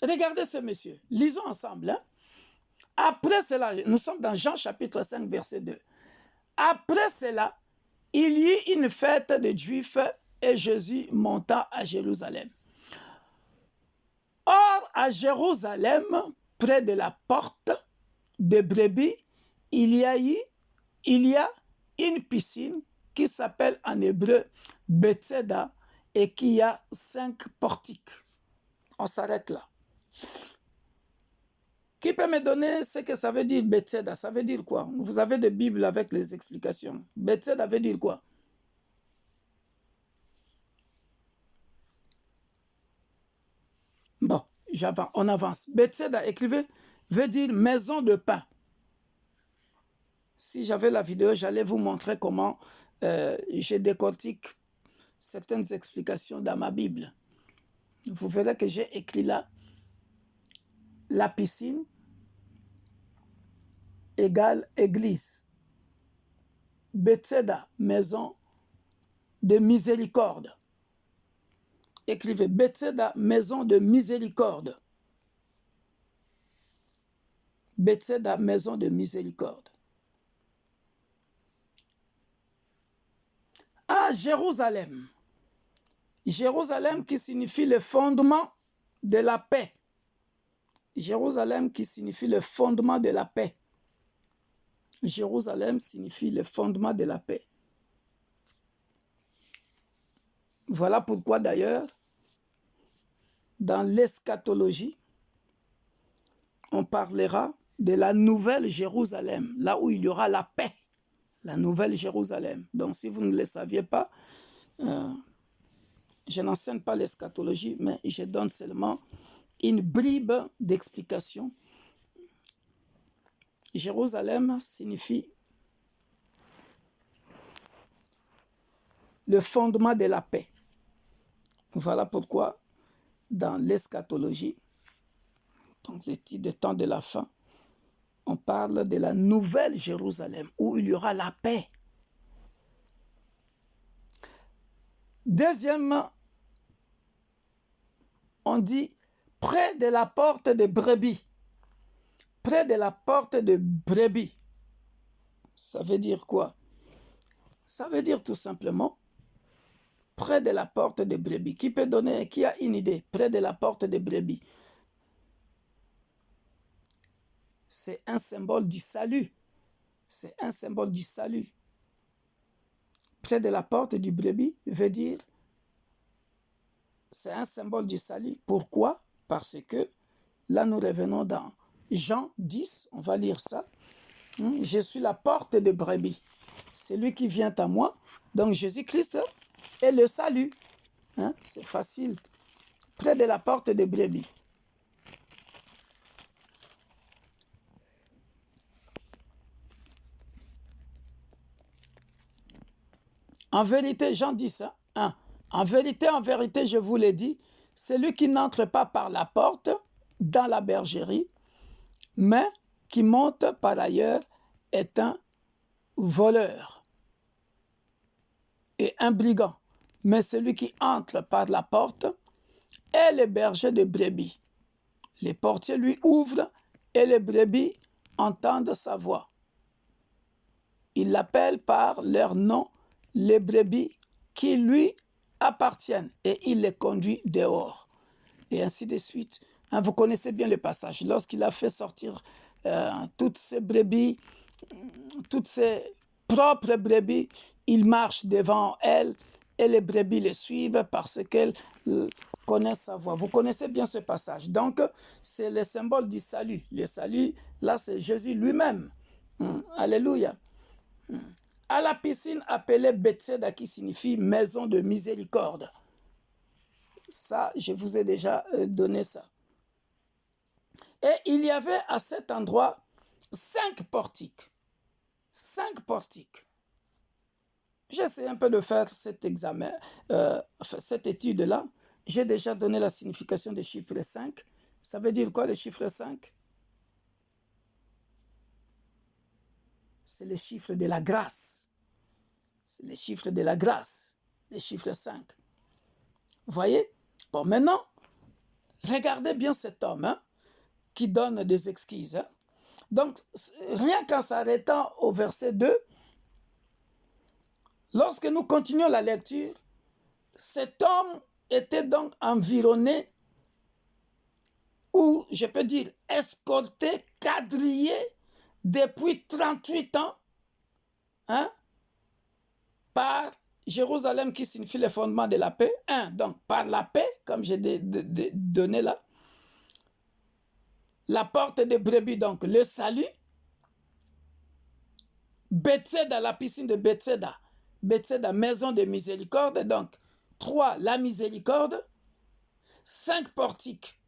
Regardez ce monsieur. Lisons ensemble. Hein? Après cela, nous sommes dans Jean chapitre 5, verset 2. Après cela, il y eut une fête des Juifs et Jésus monta à Jérusalem. Or, à Jérusalem, près de la porte des brebis, il y a une piscine qui s'appelle en hébreu Bethesda et qui a 5 portiques. On s'arrête là. Qui peut me donner ce que ça veut dire Bethesda? Ça veut dire quoi? Vous avez des Bibles avec les explications. Bethesda veut dire quoi? Bon. on avance. Bethesda, écrivez, veut dire maison de pain. Si j'avais la vidéo, j'allais vous montrer comment je décortique certaines explications dans ma Bible. Vous verrez que j'ai écrit là, la piscine égale église. Bethesda, maison de miséricorde. Écrivez Bethesda, maison de miséricorde. Bethesda, maison de miséricorde. À Jérusalem. Jérusalem qui signifie le fondement de la paix. Jérusalem qui signifie le fondement de la paix. Jérusalem signifie le fondement de la paix. Voilà pourquoi d'ailleurs, dans l'eschatologie, on parlera de la nouvelle Jérusalem, là où il y aura la paix, la nouvelle Jérusalem. Donc si vous ne le saviez pas, je n'enseigne pas l'eschatologie, mais je donne seulement une bribe d'explication. Jérusalem signifie le fondement de la paix. Voilà pourquoi dans l'eschatologie, donc le titre de temps de la fin, on parle de la nouvelle Jérusalem où il y aura la paix. Deuxièmement, on dit près de la porte de brebis. Près de la porte de brebis. Ça veut dire quoi? Ça veut dire tout simplement près de la porte de brebis. Qui peut donner, qui a une idée? Près de la porte de brebis. C'est un symbole du salut. C'est un symbole du salut. Près de la porte du brebis veut dire c'est un symbole du salut. Pourquoi? Parce que là nous revenons dans Jean 10, on va lire ça. Je suis la porte de brebis. Celui qui vient à moi, donc Jésus-Christ est le salut. C'est facile. Près de la porte de brebis. En vérité, Jean 10, en vérité, je vous l'ai dit, celui qui n'entre pas par la porte dans la bergerie, mais qui monte par ailleurs est un voleur et un brigand. Mais celui qui entre par la porte est le berger de brebis. Les portiers lui ouvrent et les brebis entendent sa voix. Il l'appelle par leur nom, les brebis qui lui appartiennent, et il les conduit dehors. Et ainsi de suite. Vous connaissez bien le passage. Lorsqu'il a fait sortir toutes ces brebis, toutes ses propres brebis, il marche devant elles et les brebis les suivent parce qu'elles connaissent sa voix. Vous connaissez bien ce passage. Donc, c'est le symbole du salut. Le salut, là, c'est Jésus lui-même. Alléluia. À la piscine appelée Bethesda, qui signifie maison de miséricorde. Ça, je vous ai déjà donné ça. Et il y avait à cet endroit 5 portiques. 5 portiques. J'essaie un peu de faire cet examen, cette étude-là. J'ai déjà donné la signification du chiffre 5. Ça veut dire quoi le chiffre 5? C'est le chiffre de la grâce. C'est le chiffre de la grâce, le chiffre 5. Vous voyez? Bon, maintenant, regardez bien cet homme qui donne des excuses. Donc, rien qu'en s'arrêtant au verset 2, lorsque nous continuons la lecture, cet homme était donc environné, ou je peux dire escorté, quadrillé depuis 38 ans, par Jérusalem qui signifie le fondement de la paix. Donc par la paix, comme j'ai donné là. La porte de brebis, donc le salut. Bethesda, la piscine de Bethesda. Bethesda, maison de miséricorde. Donc 3, la miséricorde. 5 portiques.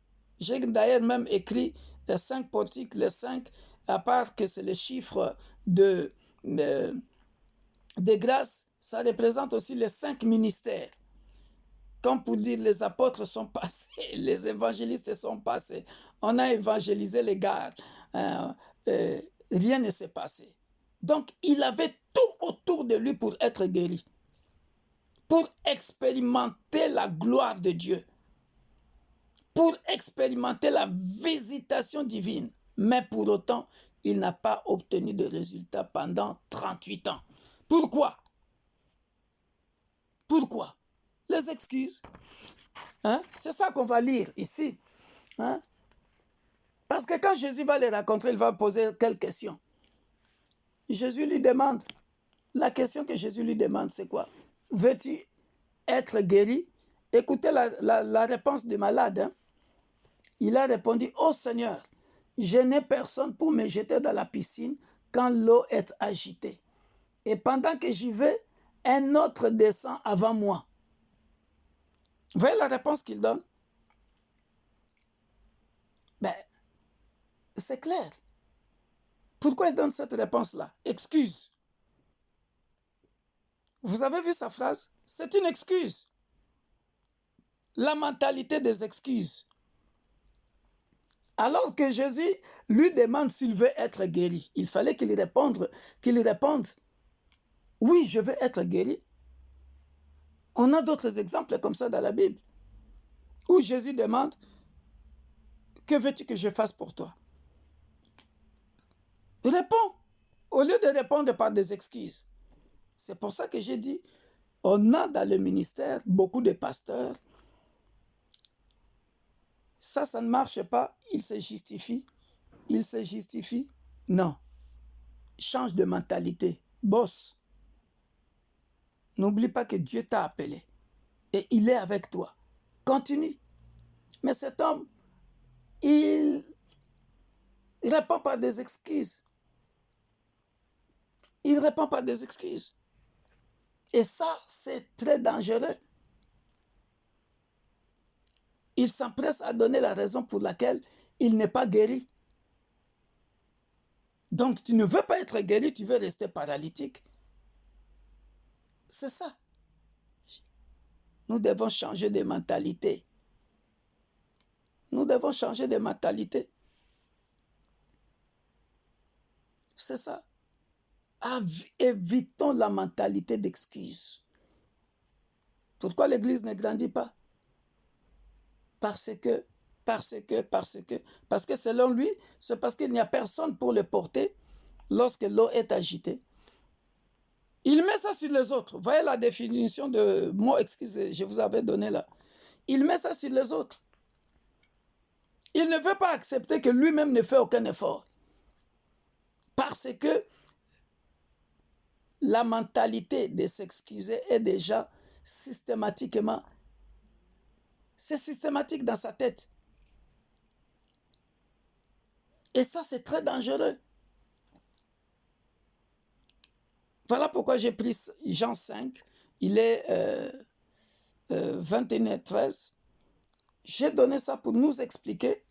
J'ai d'ailleurs même écrit les 5 portiques, les 5, à part que c'est le chiffre de grâce, ça représente aussi les 5 ministères. Comme pour dire, les apôtres sont passés, les évangélistes sont passés. On a évangélisé les gars. Rien ne s'est passé. Donc, il avait tout autour de lui pour être guéri. Pour expérimenter la gloire de Dieu. Pour expérimenter la visitation divine. Mais pour autant, il n'a pas obtenu de résultat pendant 38 ans. Pourquoi? Pourquoi? Les excuses. Hein? C'est ça qu'on va lire ici. Hein? Parce que quand Jésus va les rencontrer, il va poser quelle question? Jésus lui demande, la question que Jésus lui demande, c'est quoi? Veux-tu être guéri? Écoutez la réponse du malade. Hein? Il a répondu, oh Seigneur, je n'ai personne pour me jeter dans la piscine quand l'eau est agitée. Et pendant que j'y vais, un autre descend avant moi. Vous voyez la réponse qu'il donne? Ben, c'est clair. Pourquoi il donne cette réponse-là? Excuse. Vous avez vu sa phrase? C'est une excuse. La mentalité des excuses. Alors que Jésus lui demande s'il veut être guéri, il fallait qu'il réponde, oui, je veux être guéri. On a d'autres exemples comme ça dans la Bible, où Jésus demande, que veux-tu que je fasse pour toi? Réponds, au lieu de répondre par des excuses. C'est pour ça que j'ai dit, on a dans le ministère beaucoup de pasteurs. Ça ne marche pas, il se justifie. Non. Change de mentalité. Boss. N'oublie pas que Dieu t'a appelé. Et il est avec toi. Continue. Mais cet homme, il répond par des excuses. Il répond par des excuses. Et ça, c'est très dangereux. Il s'empresse à donner la raison pour laquelle il n'est pas guéri. Donc, tu ne veux pas être guéri, tu veux rester paralytique. C'est ça. Nous devons changer de mentalité. Nous devons changer de mentalité. C'est ça. Évitons la mentalité d'excuse. Pourquoi l'Église ne grandit pas? Parce que selon lui, c'est parce qu'il n'y a personne pour le porter lorsque l'eau est agitée. Il met ça sur les autres. Voyez la définition de mot excuse que je vous avais donné là. Il met ça sur les autres. Il ne veut pas accepter que lui-même ne fait aucun effort. Parce que la mentalité de s'excuser est déjà systématiquement, c'est systématique dans sa tête. Et ça, c'est très dangereux. Voilà pourquoi j'ai pris Jean 5, il est 21h13. J'ai donné ça pour nous expliquer,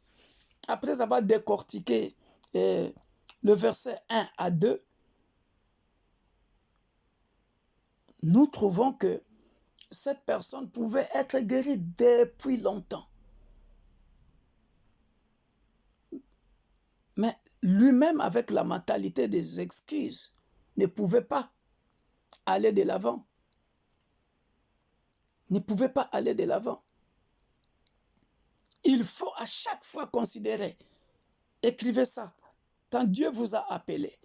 après avoir décortiqué le verset 1 à 2, nous trouvons que cette personne pouvait être guérie depuis longtemps. Mais lui-même, avec la mentalité des excuses, ne pouvait pas aller de l'avant. Ne pouvait pas aller de l'avant. Il faut à chaque fois considérer, écrivez ça, quand Dieu vous a appelé.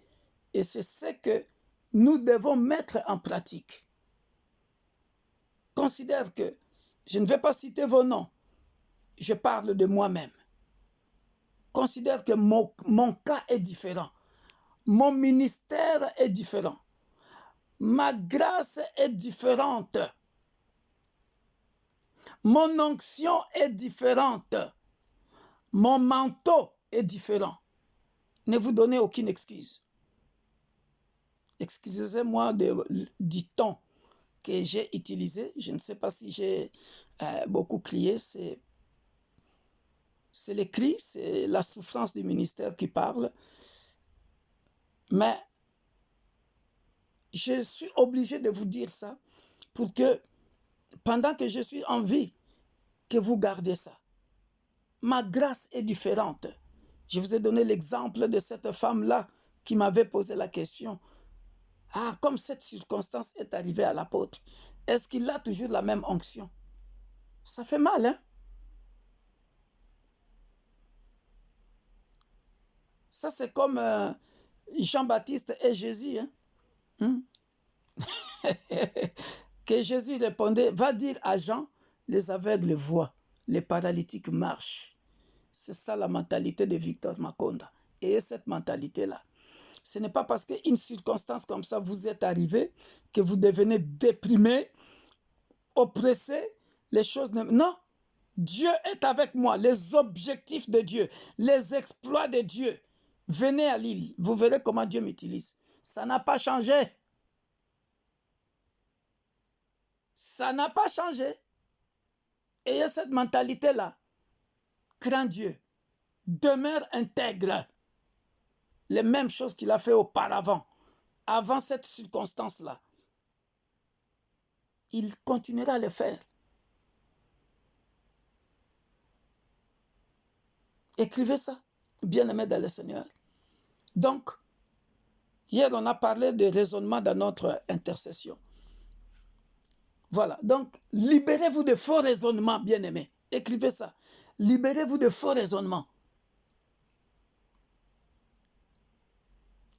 Et c'est ce que nous devons mettre en pratique. Considère que, je ne vais pas citer vos noms, je parle de moi-même. Considère que mon cas est différent. Mon ministère est différent. Ma grâce est différente. Mon onction est différente. Mon manteau est différent. Ne vous donnez aucune excuse. Excusez-moi du ton que j'ai utilisé. Je ne sais pas si j'ai beaucoup crié. C'est les cris, c'est la souffrance du ministère qui parle. Mais je suis obligé de vous dire ça pour que, pendant que je suis en vie, que vous gardiez ça. Ma grâce est différente. Je vous ai donné l'exemple de cette femme-là qui m'avait posé la question. Ah, comme cette circonstance est arrivée à l'apôtre, est-ce qu'il a toujours la même onction? Ça fait mal, hein? Ça, c'est comme Jean-Baptiste et Jésus. Hein? Que Jésus répondait, va dire à Jean, les aveugles voient, les paralytiques marchent. C'est ça la mentalité de Victor Makonda. Et cette mentalité-là, ce n'est pas parce qu'une circonstance comme ça vous est arrivée que vous devenez déprimé, oppressé, les choses ne... Non, Dieu est avec moi, les objectifs de Dieu, les exploits de Dieu. Venez à l'île, vous verrez comment Dieu m'utilise. Ça n'a pas changé. Ça n'a pas changé. Ayez cette mentalité-là. Crains Dieu. Demeure intègre. Les mêmes choses qu'il a fait auparavant, avant cette circonstance-là. Il continuera à le faire. Écrivez ça, bien-aimés dans le Seigneur. Donc, hier, on a parlé de raisonnement dans notre intercession. Voilà, donc, libérez-vous de faux raisonnements, bien-aimés. Écrivez ça. Libérez-vous de faux raisonnements.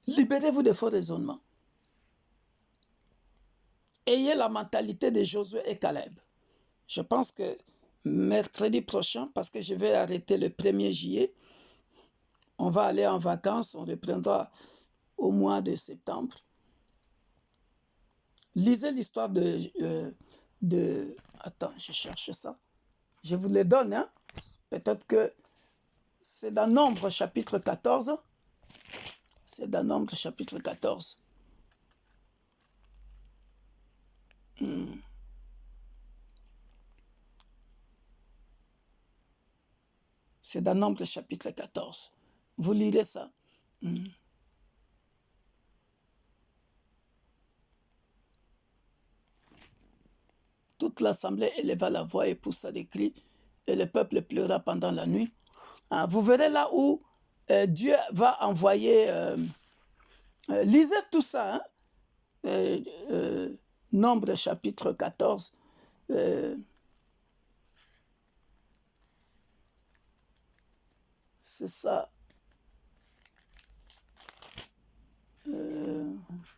Libérez-vous de faux raisonnements. Ayez la mentalité de Josué et Caleb. Je pense que mercredi prochain, parce que je vais arrêter le 1er juillet, on va aller en vacances, on reprendra au mois de septembre. Lisez l'histoire de... Attends, je cherche ça. Je vous le donne, hein? Peut-être que c'est dans Nombre chapitre 14. C'est dans Nombre chapitre 14. C'est dans Nombre chapitre 14. Vous lirez ça. Toute l'assemblée éleva la voix et poussa des cris, et le peuple pleura pendant la nuit. Vous verrez là où Dieu va envoyer... lisez tout ça, hein? Nombre chapitre 14. C'est ça.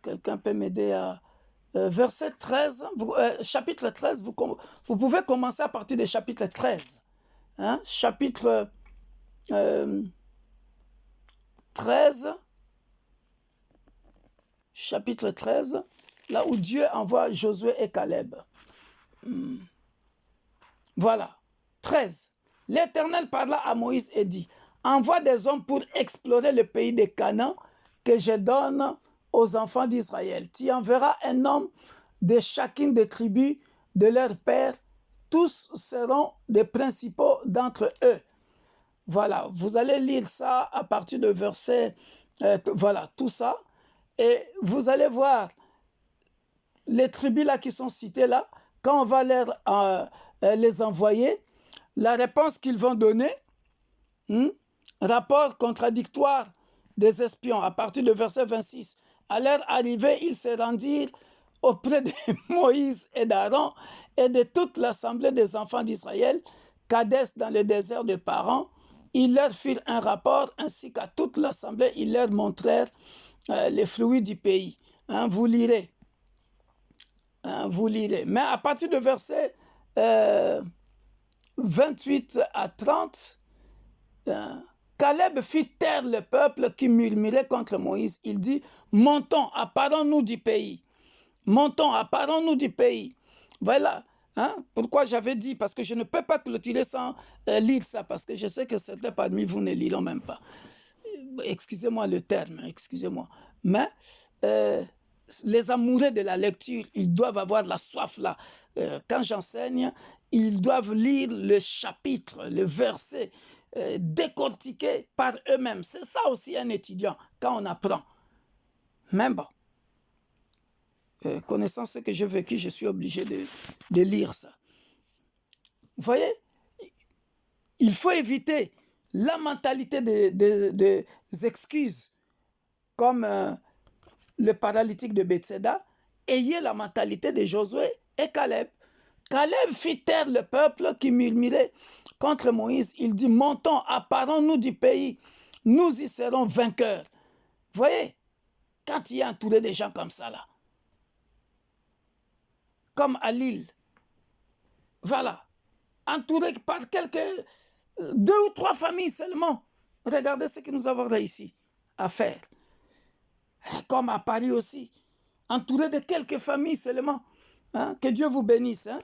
Quelqu'un peut m'aider à... verset 13, chapitre 13, vous pouvez commencer à partir du chapitre 13. Hein? Chapitre 13, chapitre 13, là où Dieu envoie Josué et Caleb. Voilà, 13. L'Éternel parla à Moïse et dit, envoie des hommes pour explorer le pays de Canaan que je donne aux enfants d'Israël. Tu enverras un homme de chacune des tribus de leur père. Tous seront des principaux d'entre eux. Voilà, vous allez lire ça à partir de verset, voilà, tout ça. Et vous allez voir les tribus là qui sont citées là, quand on va les envoyer, la réponse qu'ils vont donner, rapport contradictoire des espions, à partir de verset 26. À leur arrivée, ils se rendirent auprès de Moïse et d'Aaron et de toute l'assemblée des enfants d'Israël, Kadès dans le désert de Paran. Ils leur firent un rapport, ainsi qu'à toute l'assemblée, ils leur montrèrent les fruits du pays. Hein, vous lirez. Hein, vous lirez. Mais à partir de verset 28 à 30, Caleb fit taire le peuple qui murmurait contre Moïse. Il dit, montons, apparons-nous du pays. Montons, apparons-nous du pays. Voilà. Hein? Pourquoi j'avais dit, parce que je ne peux pas clôturer sans lire ça, parce que je sais que certains parmi vous ne liront même pas. Excusez-moi le terme, excusez-moi. Mais les amoureux de la lecture, ils doivent avoir la soif là. Quand j'enseigne, ils doivent lire le chapitre, le verset, décortiquer par eux-mêmes. C'est ça aussi un étudiant, quand on apprend. Même bon, connaissant ce que j'ai vécu, je suis obligé de lire ça. Vous voyez, il faut éviter la mentalité des excuses, comme le paralytique de Bethséda. Ayez la mentalité de Josué et Caleb. Caleb fit taire le peuple qui murmurait contre Moïse. Il dit, montons, apparons-nous du pays, nous y serons vainqueurs. Vous voyez, quand il y a entouré des gens comme ça, là, comme à Lille, voilà, entouré par quelques 2 ou 3 familles seulement. Regardez ce que nous avons réussi à faire. Comme à Paris aussi, entouré de quelques familles seulement. Hein? Que Dieu vous bénisse. Hein?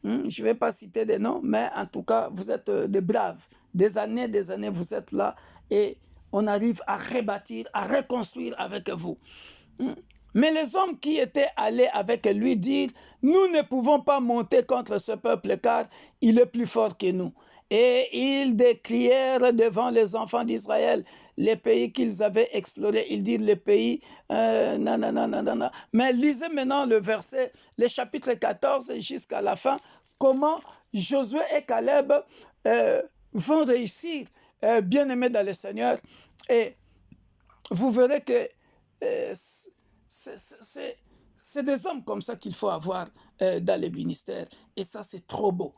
Je ne vais pas citer des noms, mais en tout cas, vous êtes des braves. Des années, vous êtes là et on arrive à rebâtir, à reconstruire avec vous. Mais les hommes qui étaient allés avec lui dirent, nous ne pouvons pas monter contre ce peuple car il est plus fort que nous. Et ils décrièrent devant les enfants d'Israël les pays qu'ils avaient explorés. Ils disent les pays, nanana. Mais lisez maintenant le verset, le chapitre 14 jusqu'à la fin, comment Josué et Caleb vont réussir, bien-aimés dans le Seigneur. Et vous verrez que c'est des hommes comme ça qu'il faut avoir dans les ministères. Et ça, c'est trop beau.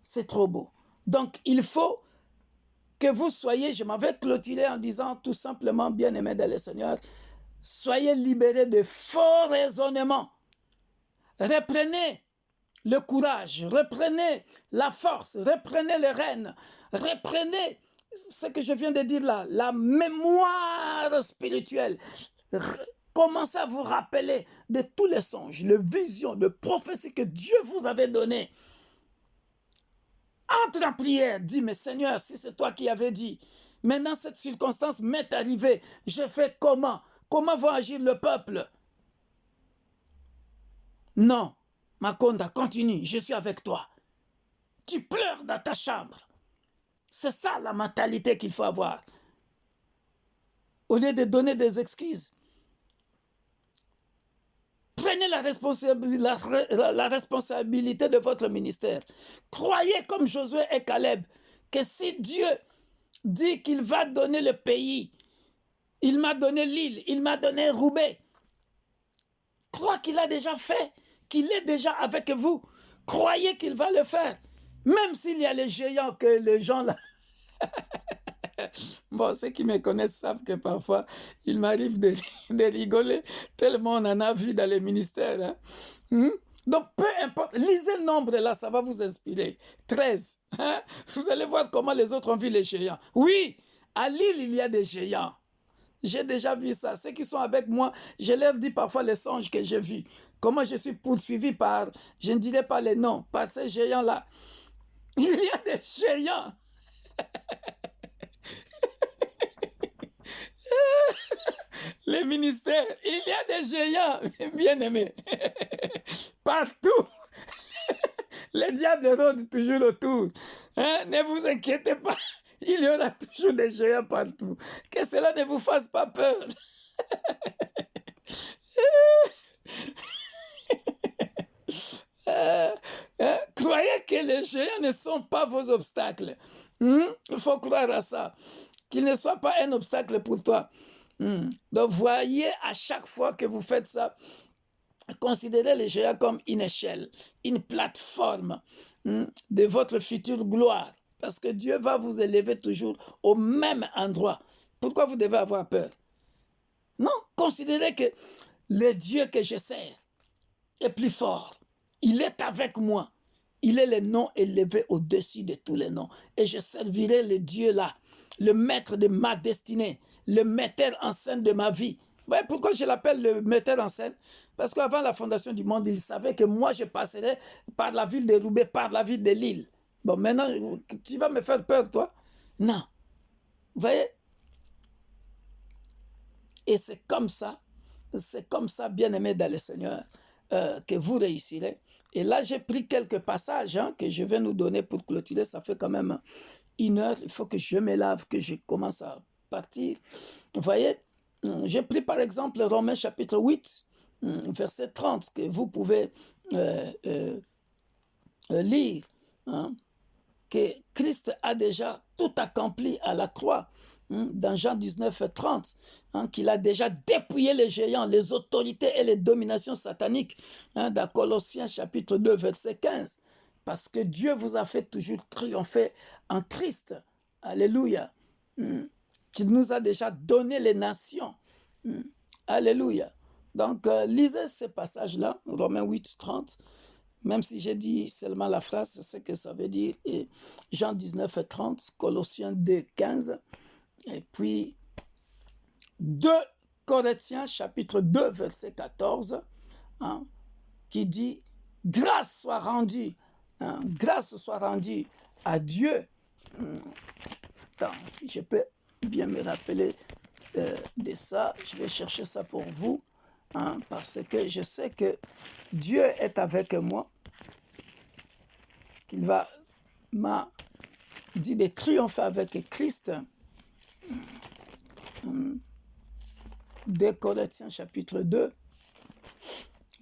C'est trop beau. Donc, il faut que vous soyez, je m'avais clôturé en disant tout simplement, bien-aimés dans le Seigneur, soyez libérés de faux raisonnements. Reprenez le courage, reprenez la force, reprenez les rênes, reprenez ce que je viens de dire là, la mémoire spirituelle. Commencez à vous rappeler de tous les songes, les visions, les prophéties que Dieu vous avait données. Entre en prière, dis, mais Seigneur, si c'est toi qui avais dit, maintenant cette circonstance m'est arrivée, je fais comment? Comment va agir le peuple? Non, Makonda, continue, je suis avec toi. Tu pleures dans ta chambre. C'est ça la mentalité qu'il faut avoir. Au lieu de donner des excuses, prenez la responsabilité de votre ministère. Croyez comme Josué et Caleb que si Dieu dit qu'il va donner le pays, il m'a donné l'île, il m'a donné Roubaix. Crois qu'il a déjà fait, qu'il est déjà avec vous. Croyez qu'il va le faire. Même s'il y a les géants que les gens là... Bon, ceux qui me connaissent savent que parfois, il m'arrive de rigoler tellement on en a vu dans les ministères. Hein? Donc, peu importe, lisez le nombre là, ça va vous inspirer. 13. Hein? Vous allez voir comment les autres ont vu les géants. Oui, à Lille, il y a des géants. J'ai déjà vu ça. Ceux qui sont avec moi, je leur dis parfois les songes que j'ai vus. Comment je suis poursuivi par, je ne dirai pas les noms, par ces géants-là. Il y a des géants. Les ministères, il y a des géants, bien aimés. Partout. Les diables rôdent toujours autour. Hein? Ne vous inquiétez pas. Il y aura toujours des géants partout. Que cela ne vous fasse pas peur. Croyez que les géants ne sont pas vos obstacles. Il faut croire à ça. Qu'ils ne soient pas un obstacle pour toi. Donc, voyez à chaque fois que vous faites ça, considérez les géants comme une échelle, une plateforme de votre future gloire. Parce que Dieu va vous élever toujours au même endroit. Pourquoi vous devez avoir peur? Non, considérez que le Dieu que je sers est plus fort. Il est avec moi. Il est le nom élevé au-dessus de tous les noms. Et je servirai le Dieu là, le maître de ma destinée, le metteur en scène de ma vie. Vous voyez pourquoi je l'appelle le metteur en scène? Parce qu'avant la fondation du monde, il savait que moi, je passerais par la ville de Roubaix, par la ville de Lille. Bon, maintenant, tu vas me faire peur, toi? Non. Vous voyez? Et c'est comme ça, bien-aimé dans le Seigneur, que vous réussirez. Et là, j'ai pris quelques passages que je vais nous donner pour clôturer. Ça fait quand même 1 heure, il faut que je me lave, que je commence à partir. Vous voyez, j'ai pris par exemple Romains chapitre 8, verset 30, que vous pouvez lire, hein, que Christ a déjà tout accompli à la croix, dans Jean 19, 30, qu'il a déjà dépouillé les géants, les autorités et les dominations sataniques, dans Colossiens chapitre 2, verset 15, parce que Dieu vous a fait toujours triompher en Christ. Alléluia. Qu'il nous a déjà donné les nations. Alléluia. Donc, lisez ce passage-là, Romains 8, 30. Même si j'ai dit seulement la phrase, c'est ce que ça veut dire. Et Jean 19, 30, Colossiens 2, 15. Et puis, 2 Corinthiens, chapitre 2, verset 14, qui dit « Grâce soit rendue à Dieu. » Attends, si je peux bien me rappeler de ça, je vais chercher ça pour vous, parce que je sais que Dieu est avec moi, qu'il m'a dit de triompher avec Christ. 2 Corinthiens chapitre 2.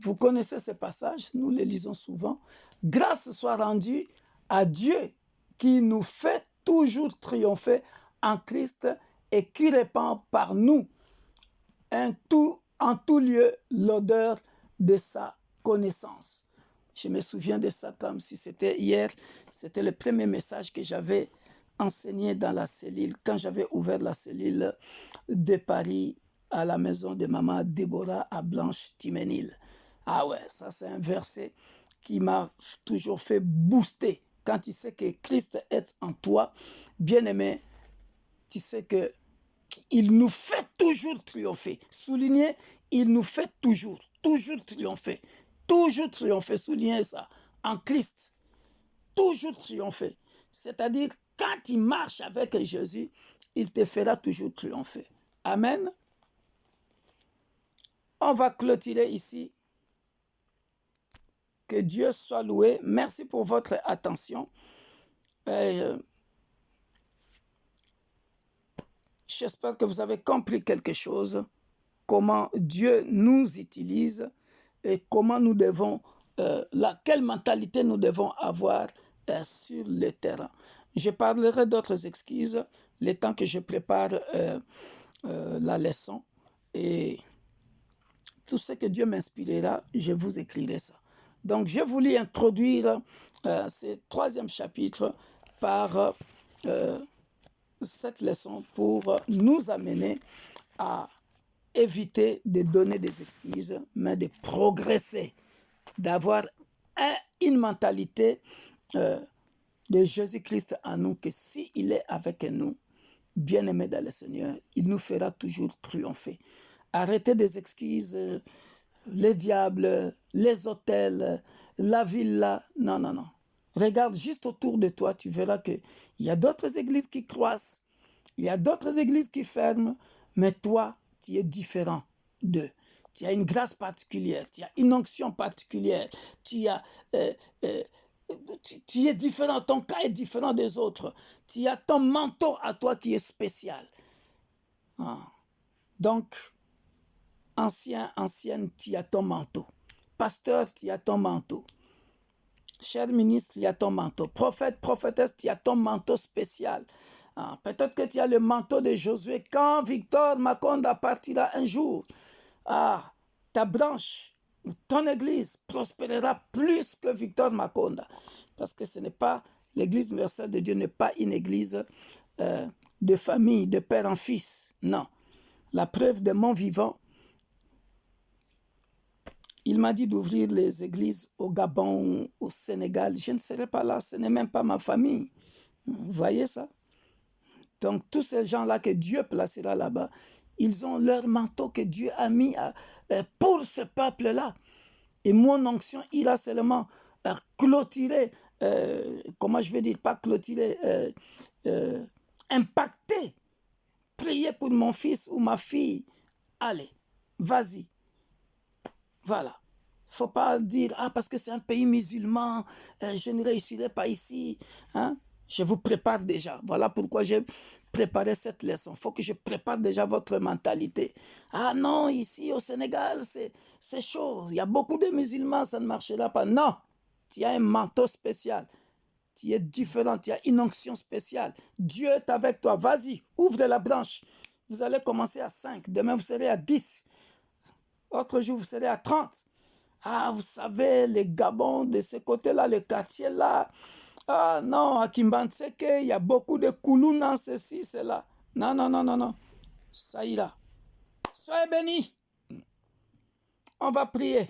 Vous connaissez ce passage, nous le lisons souvent. Grâce soit rendue à Dieu qui nous fait toujours triompher en Christ et qui répand par nous en tout lieu l'odeur de sa connaissance. Je me souviens de ça comme si c'était hier. C'était le premier message que j'avais enseigné dans la cellule, quand j'avais ouvert la cellule de Paris à la maison de maman Déborah à Blanche-Timénil. Ah ouais, ça c'est un verset qui m'a toujours fait booster. Quand tu sais que Christ est en toi, bien-aimé, tu sais que il nous fait toujours triompher. Soulignez, il nous fait toujours triompher. Toujours triompher, soulignez ça. En Christ, toujours triompher. C'est-à-dire, quand tu marches avec Jésus, il te fera toujours triompher. Amen. On va clôturer ici. Que Dieu soit loué. Merci pour votre attention. J'espère que vous avez compris quelque chose. Comment Dieu nous utilise et comment nous devons, quelle mentalité nous devons avoir sur le terrain. Je parlerai d'autres excuses le temps que je prépare la leçon, et tout ce que Dieu m'inspirera, je vous écrirai ça. Donc, je voulais introduire ce 3e chapitre par cette leçon pour nous amener à éviter de donner des excuses, mais de progresser, d'avoir une mentalité de Jésus-Christ en nous, que s'il est avec nous, bien-aimés dans le Seigneur, il nous fera toujours triompher. Arrêtez des excuses, les diables, les hôtels, la villa, non, non, non. Regarde juste autour de toi, tu verras qu'il y a d'autres églises qui croissent, il y a d'autres églises qui ferment, mais toi, tu es différent d'eux. Tu as une grâce particulière, tu as une onction particulière, tu es différent, ton cas est différent des autres. Tu as ton manteau à toi qui est spécial. Donc, ancienne, tu as ton manteau. Pasteur, tu as ton manteau. Cher ministre, tu as ton manteau. Prophète, prophétesse, tu as ton manteau spécial. Peut-être que tu as le manteau de Josué. Quand Victor Makonda partira un jour, ta branche, ton église prospérera plus que Victor Makonda. Parce que ce n'est pas, l'église universelle de Dieu n'est pas une église de famille, de père en fils. Non. La preuve de mon vivant, il m'a dit d'ouvrir les églises au Gabon, au Sénégal. Je ne serai pas là, ce n'est même pas ma famille. Vous voyez ça? Donc, tous ces gens-là que Dieu placera là-bas, ils ont leur manteau que Dieu a mis pour ce peuple-là. Et mon onction, il a seulement clôturé, comment je vais dire, pas clôturé, impacté. Priez pour mon fils ou ma fille. Allez, vas-y. Voilà. Il ne faut pas dire, parce que c'est un pays musulman, je ne réussirai pas ici. Je vous prépare déjà. Voilà pourquoi j'ai préparé cette leçon. Il faut que je prépare déjà votre mentalité. Ah non, ici au Sénégal, c'est chaud. Il y a beaucoup de musulmans, ça ne marchera pas. Non, tu as un manteau spécial. Tu es différent, tu as une onction spéciale. Dieu est avec toi. Vas-y, ouvre la branche. Vous allez commencer à 5. Demain, vous serez à 10. Autre jour, vous serez à 30. Ah, vous savez, les Gabon de ce côté-là, le quartier-là. Ah non, à Kimbanseke, il y a beaucoup de Koulouna, ceci, cela. Non, non, non, non, non. Ça ira. Soyez bénis. On va prier.